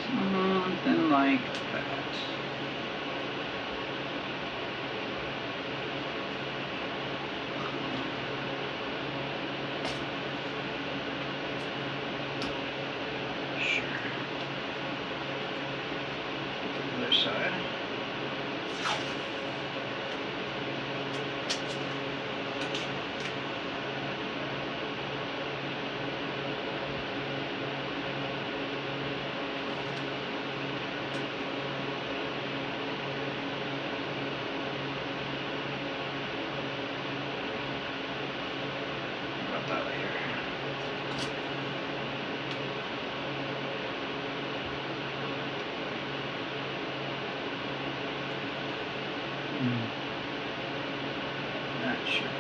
Something like that. Sure. The other side. About that later. Not sure.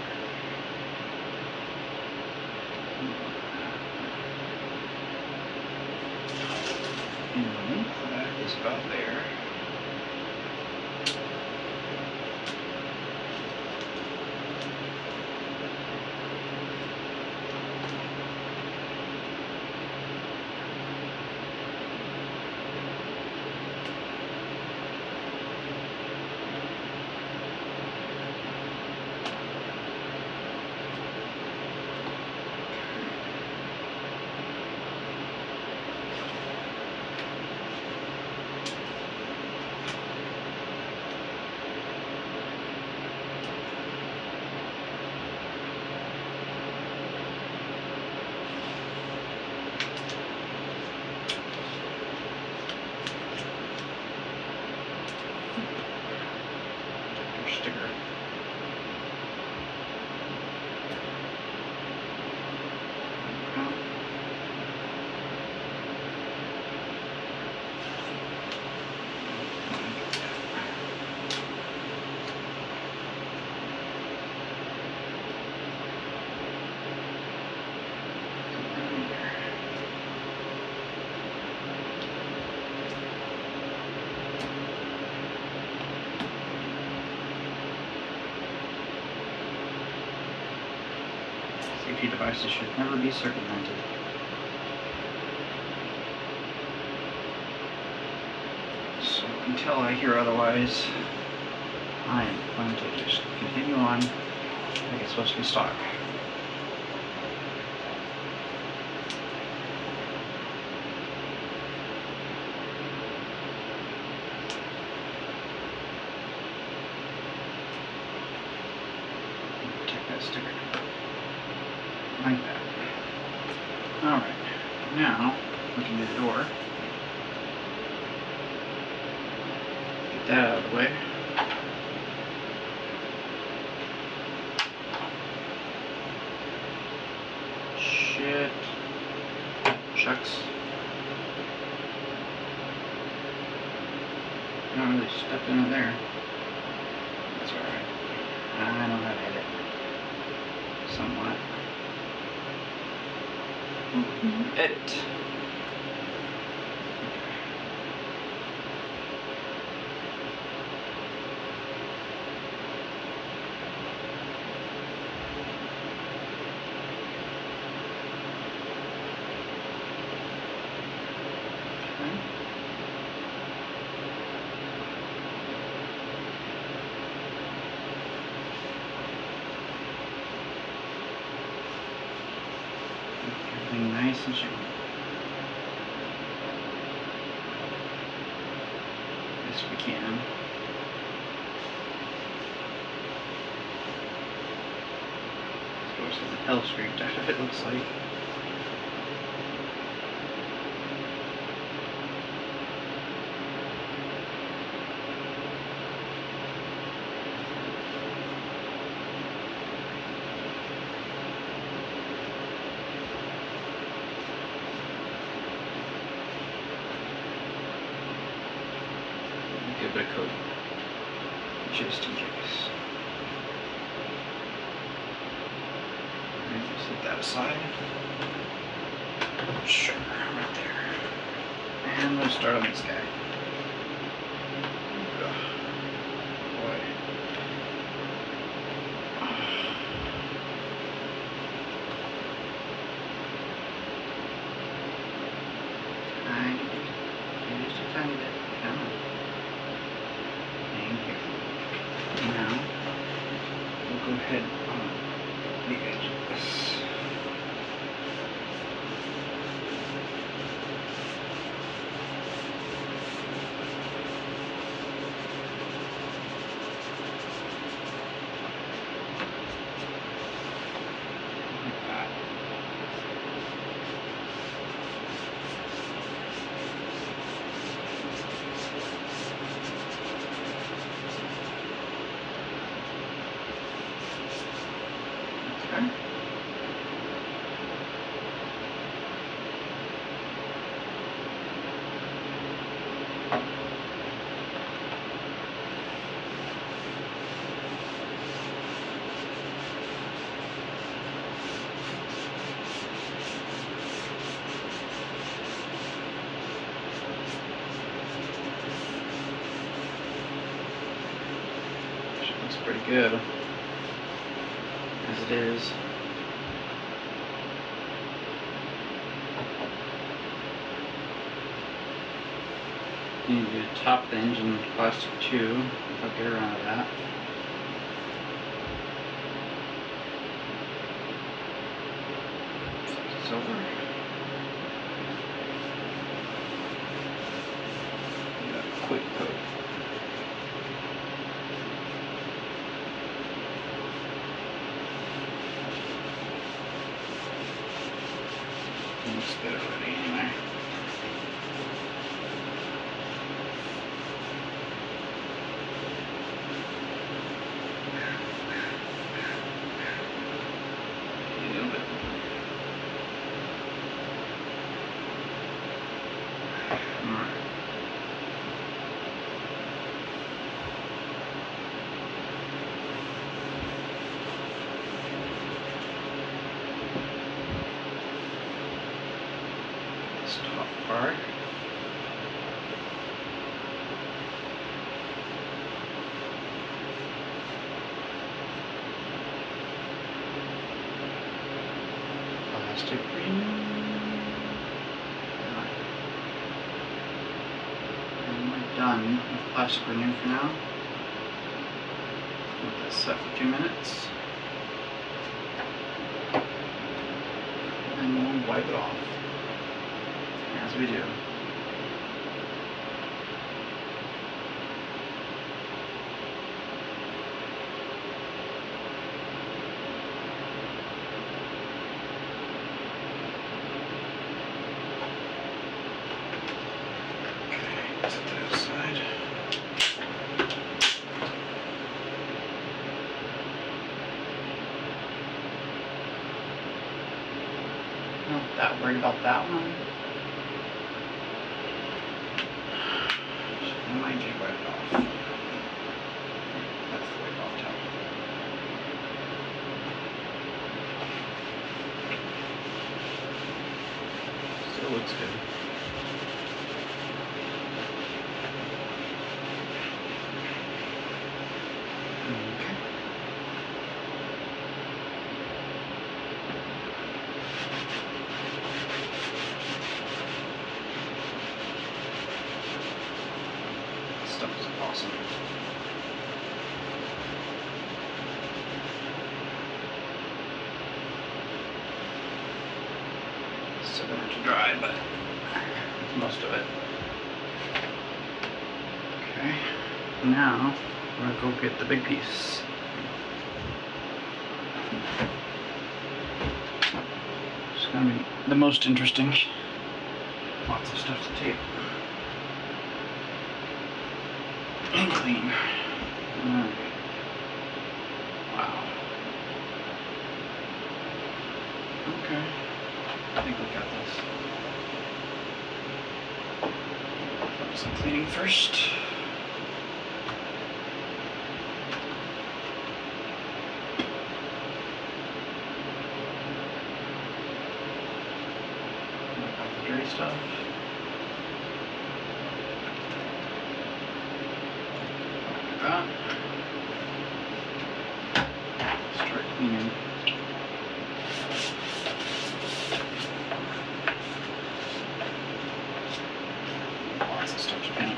Anyway, that is about there. Sticker. Safety devices should never be circumvented. So until I hear otherwise, I am going to just continue on like it's supposed to be stock. Protect that sticker. Like that. Alright, now we can do the door. Get that out of the way. Shit. Shucks. I don't really step into there. That's alright. I know how to edit. Somewhat. Edit. best we can. Some hell scraped out of it, looks like. Get a bit of coating, just in case. Set that aside. Sure, right there. And we'll start on this guy. Boy. Just a tiny bit. Come on. Thank you. Now, we'll go ahead on the edge of this. Pretty good as it is. You need to top the engine with plastic too. I'll get around to that. It's over. Quick coat. Let's get it ready anyway. A little bit. Alright. Top part. Plastic renew. And we're done with plastic renew for now. Let this set for 2 minutes. And we'll wipe it off. As we do. Okay, set that aside. Not that worried about that one. I might just wipe it off. That's the wipe off towel. Still looks good. Okay. This stuff is awesome. Still gonna have to dry, but most of it. Okay. Okay, now we're gonna go get the big piece. It's gonna be the most interesting. Lots of stuff to tape. And clean. Alright. Wow. Okay. I think we got this. Focus on cleaning first. Dirty stuff. Like that. Start cleaning. Lots of stuff to clean up.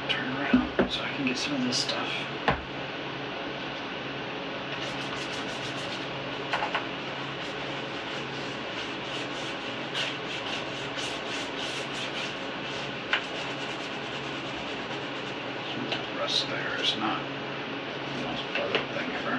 Turn around so I can get some of this stuff. Rust there is not the most pleasant thing ever.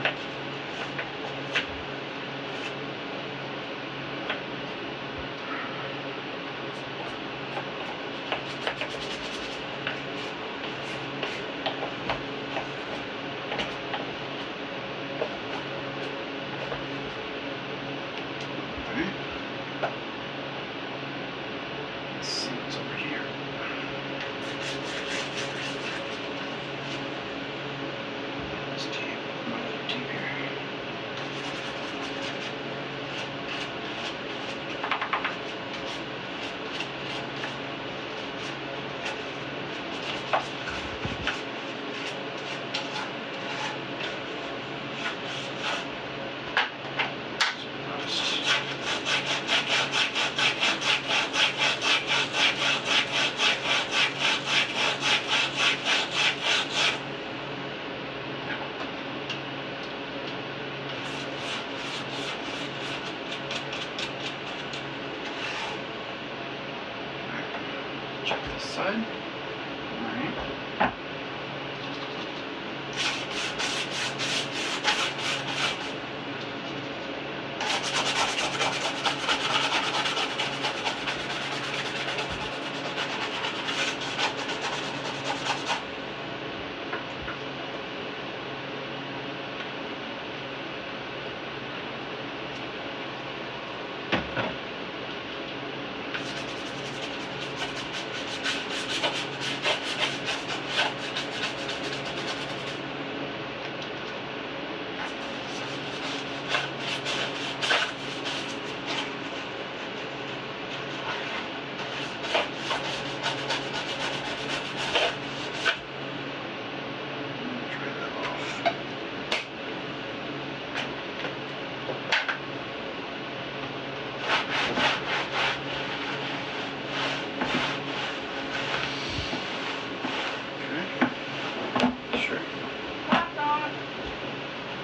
Let's see what's over here. This tape, another tape here. Check this side. Alright.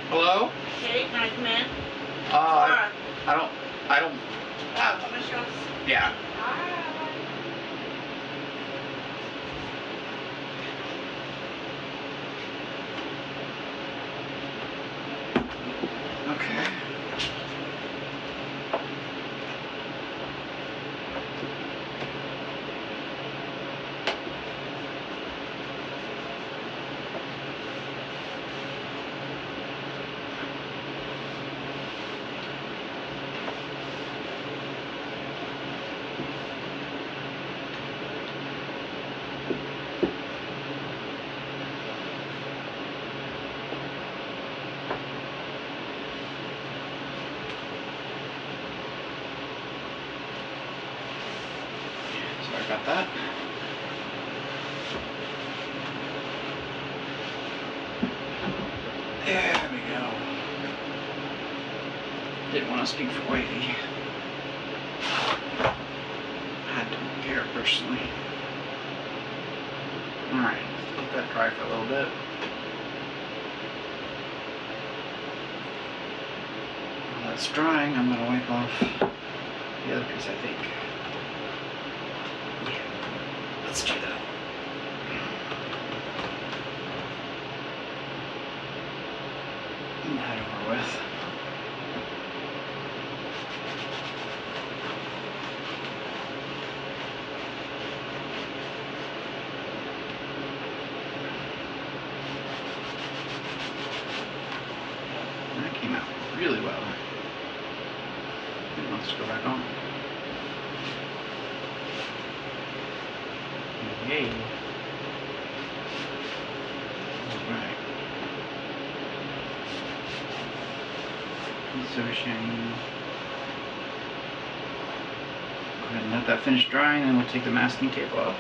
Hello? Okay, can I come in? I don't. Yeah. Okay. Sorry about that. There we go. Didn't want to speak for wavy. I don't care personally. Alright, let that dry for a little bit. While that's drying, I'm going to wipe off the other piece, I think. Yeah, let's do that. And that over with. That came out really well. And let's go back on. Yay. Alright. It's so shiny. Go ahead and let that finish drying, and we'll take the masking tape off.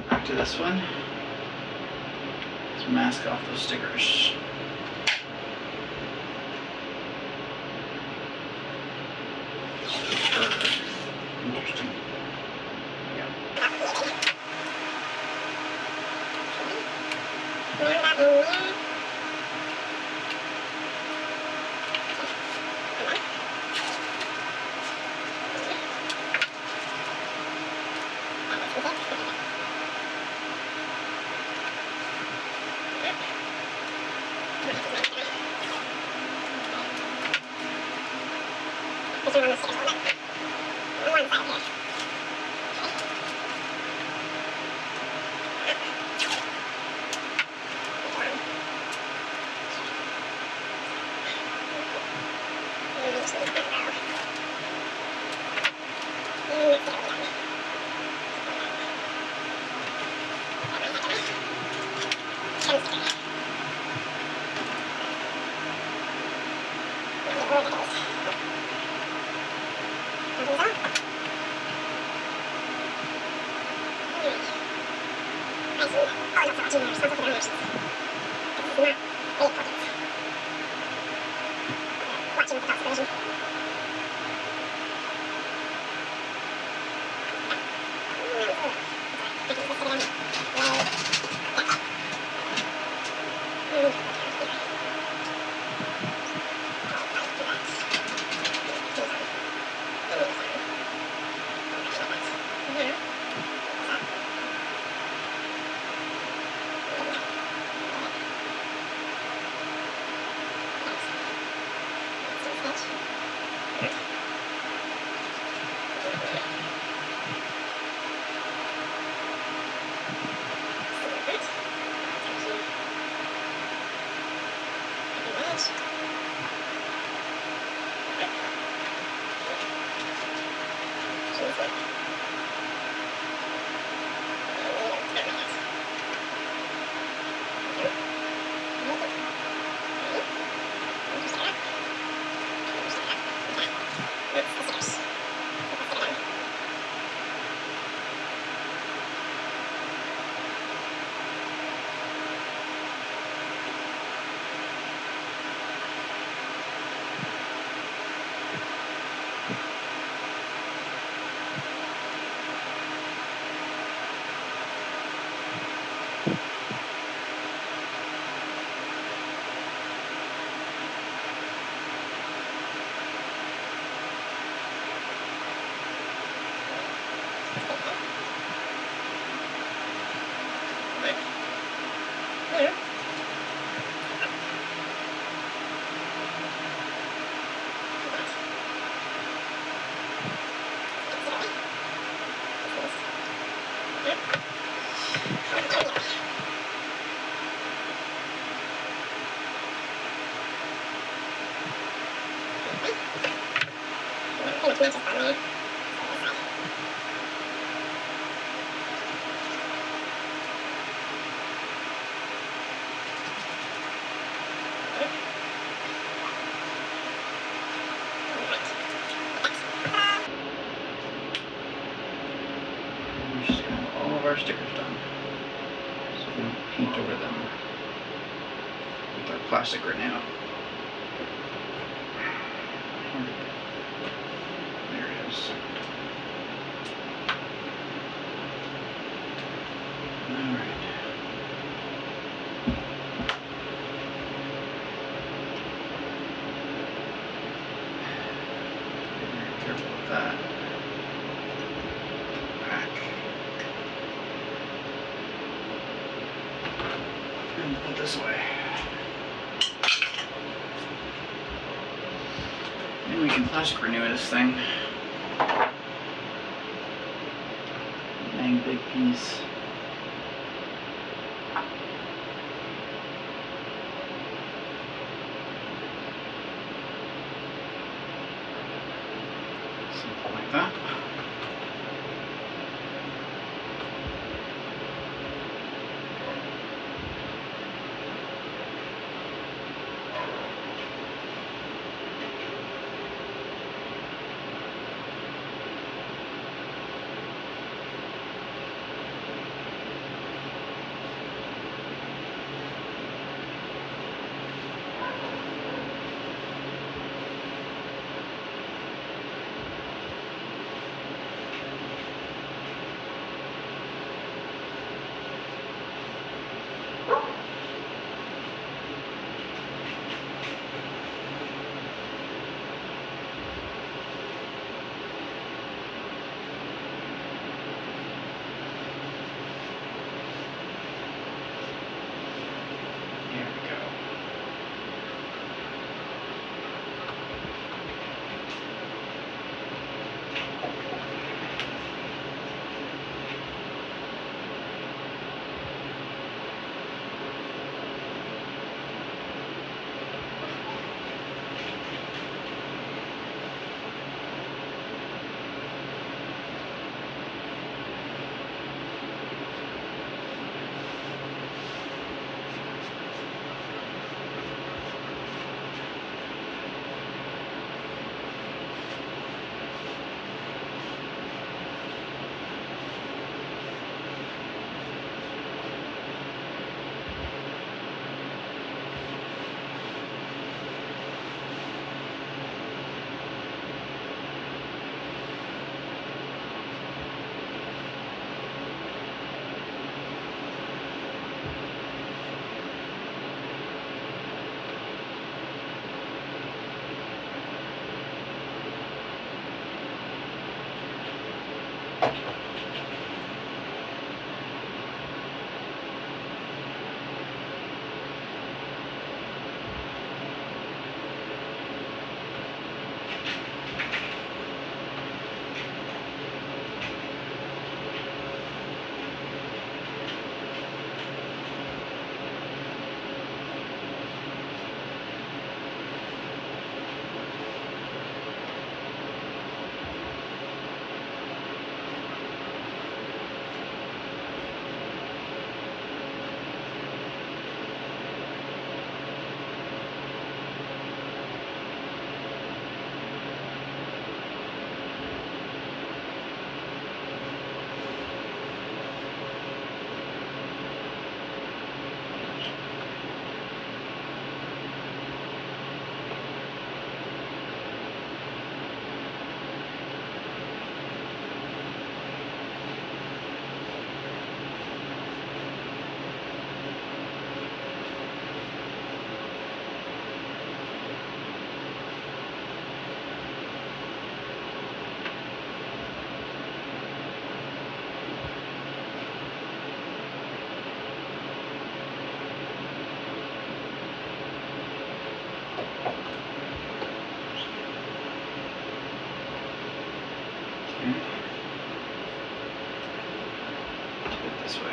Back to this one. Let's mask off those stickers. Interesting. Yeah. paint over them with our plastic right now. There it is. Alright. Be very careful with that. Back. And put this away. And we can plastic renew this thing. Dang big piece. Something like that. Here we go. This way.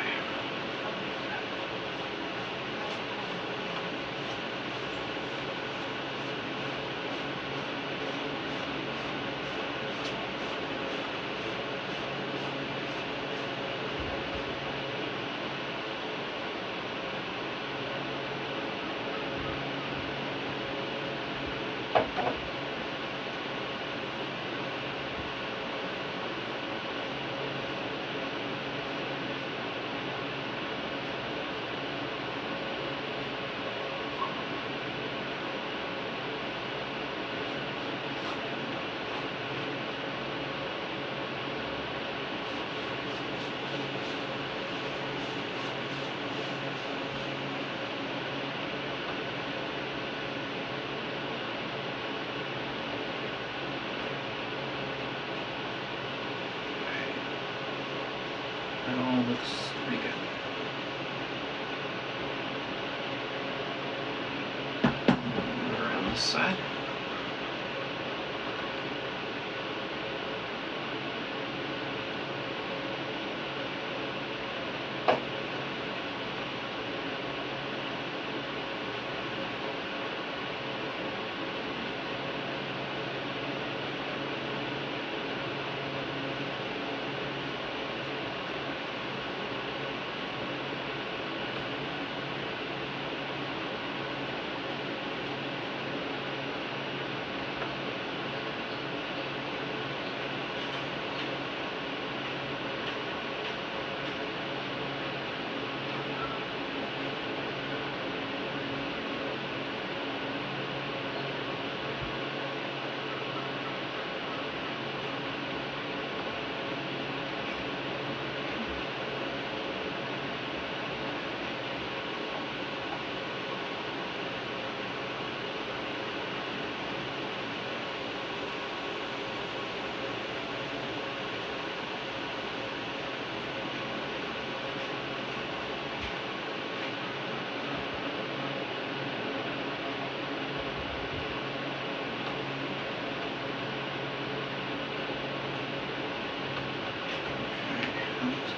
pretty good. Over on this side.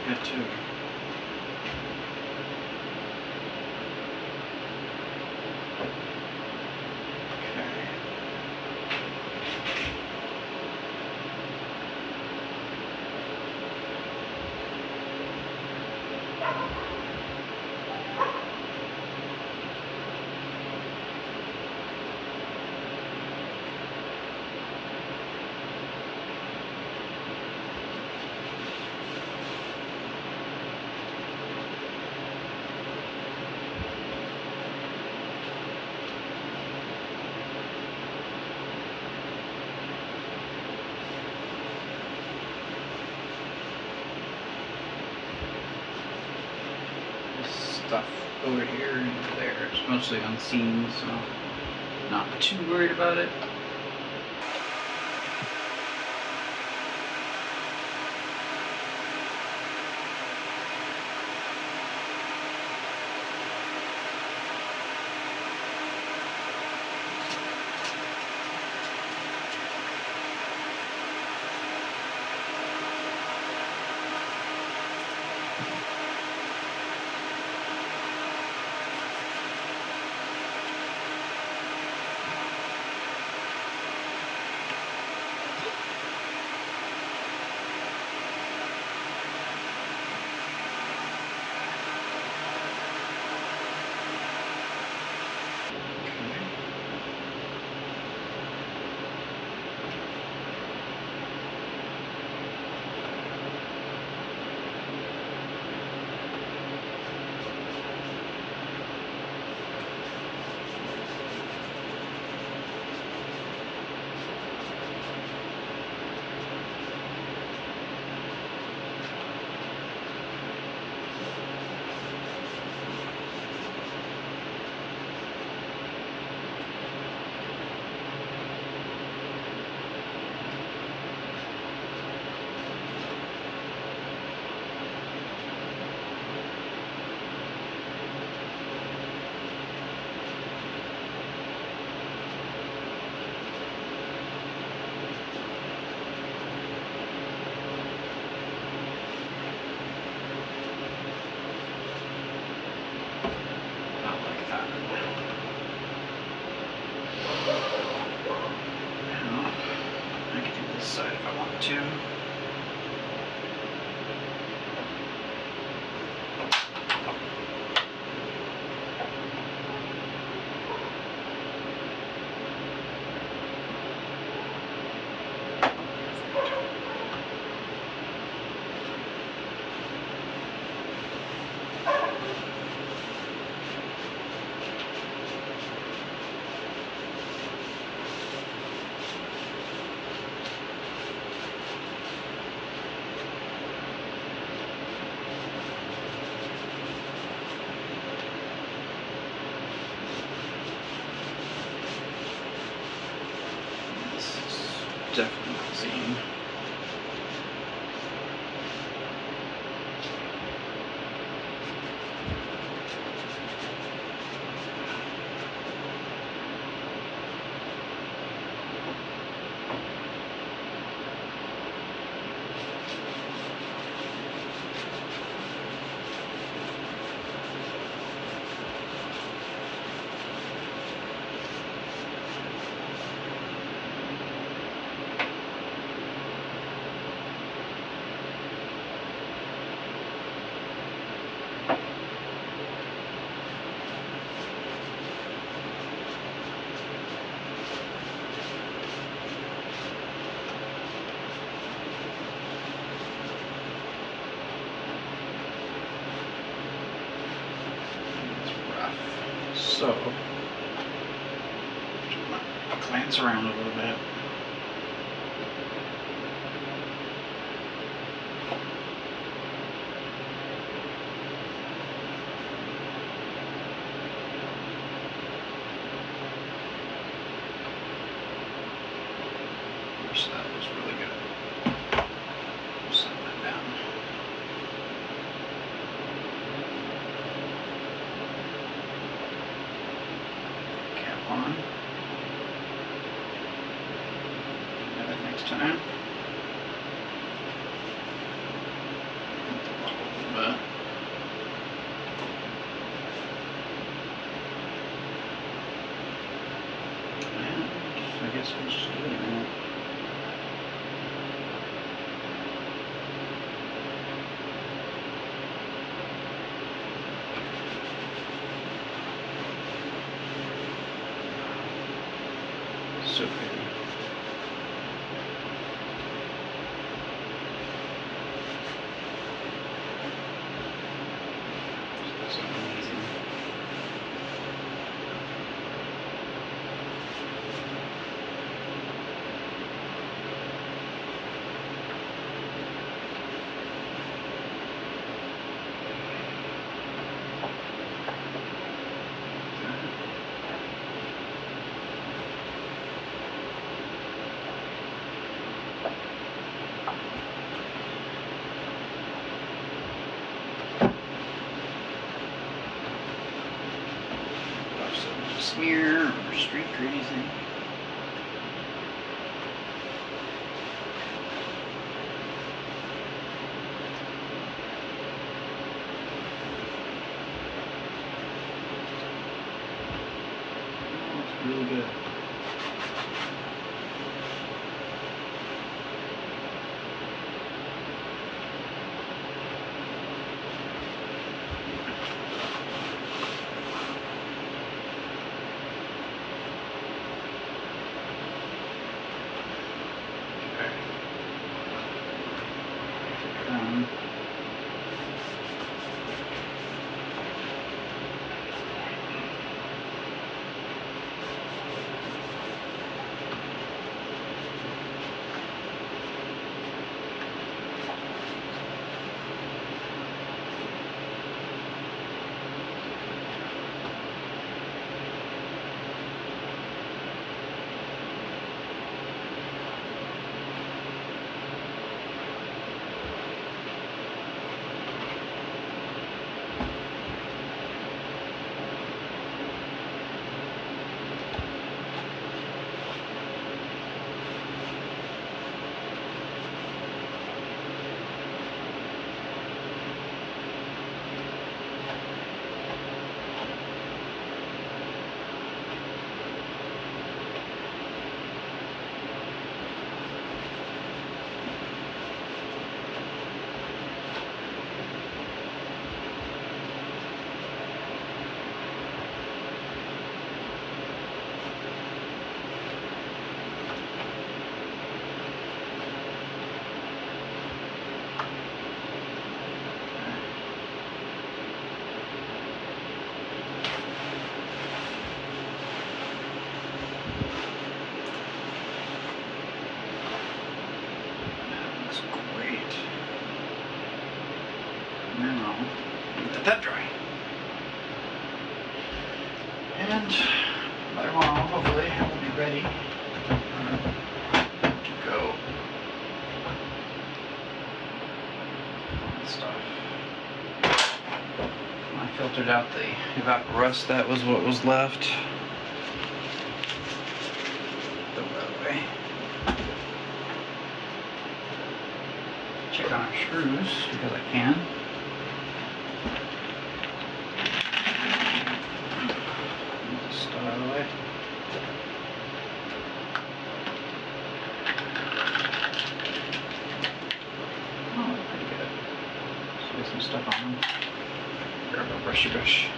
Good too. Stuff over here and there. It's mostly unseen, so not too worried about it. Side if I want to. So, glance around a little bit. So that was really good. Set that down. Cap on. Another next time. A little bit. And I guess we'll just do it now. So pretty. So amazing. Smear or streak or anything. Oh, it's really good. Now, let that dry. And by tomorrow, hopefully, I will be ready to go. Stuff. I filtered out the evaporust, that was what was left. Throw that away. Check on our screws because I can. Style it. Oh, pretty good. So get some stuff on them. Grab a brushy brush.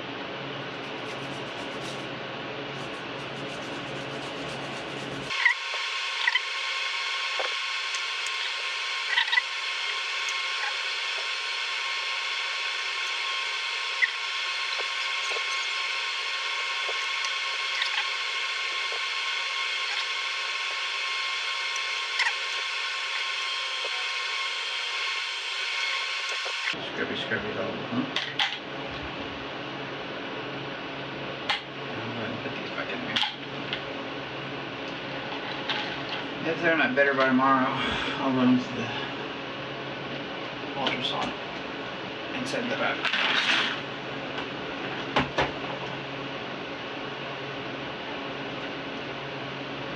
Scrubby, scrubby it all, huh? I'll go ahead and put these back in here. If they're not better by tomorrow, I'll run them to the ultrasound and send them back.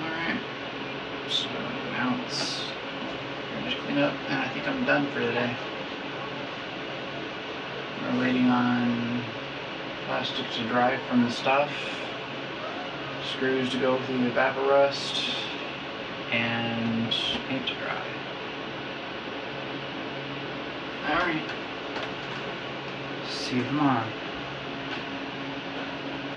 Alright, so now it's pretty much clean up, and I think I'm done for today. We're waiting on plastic to dry from the stuff, screws to go through the vapor rust, and paint to dry. Alright, see you tomorrow.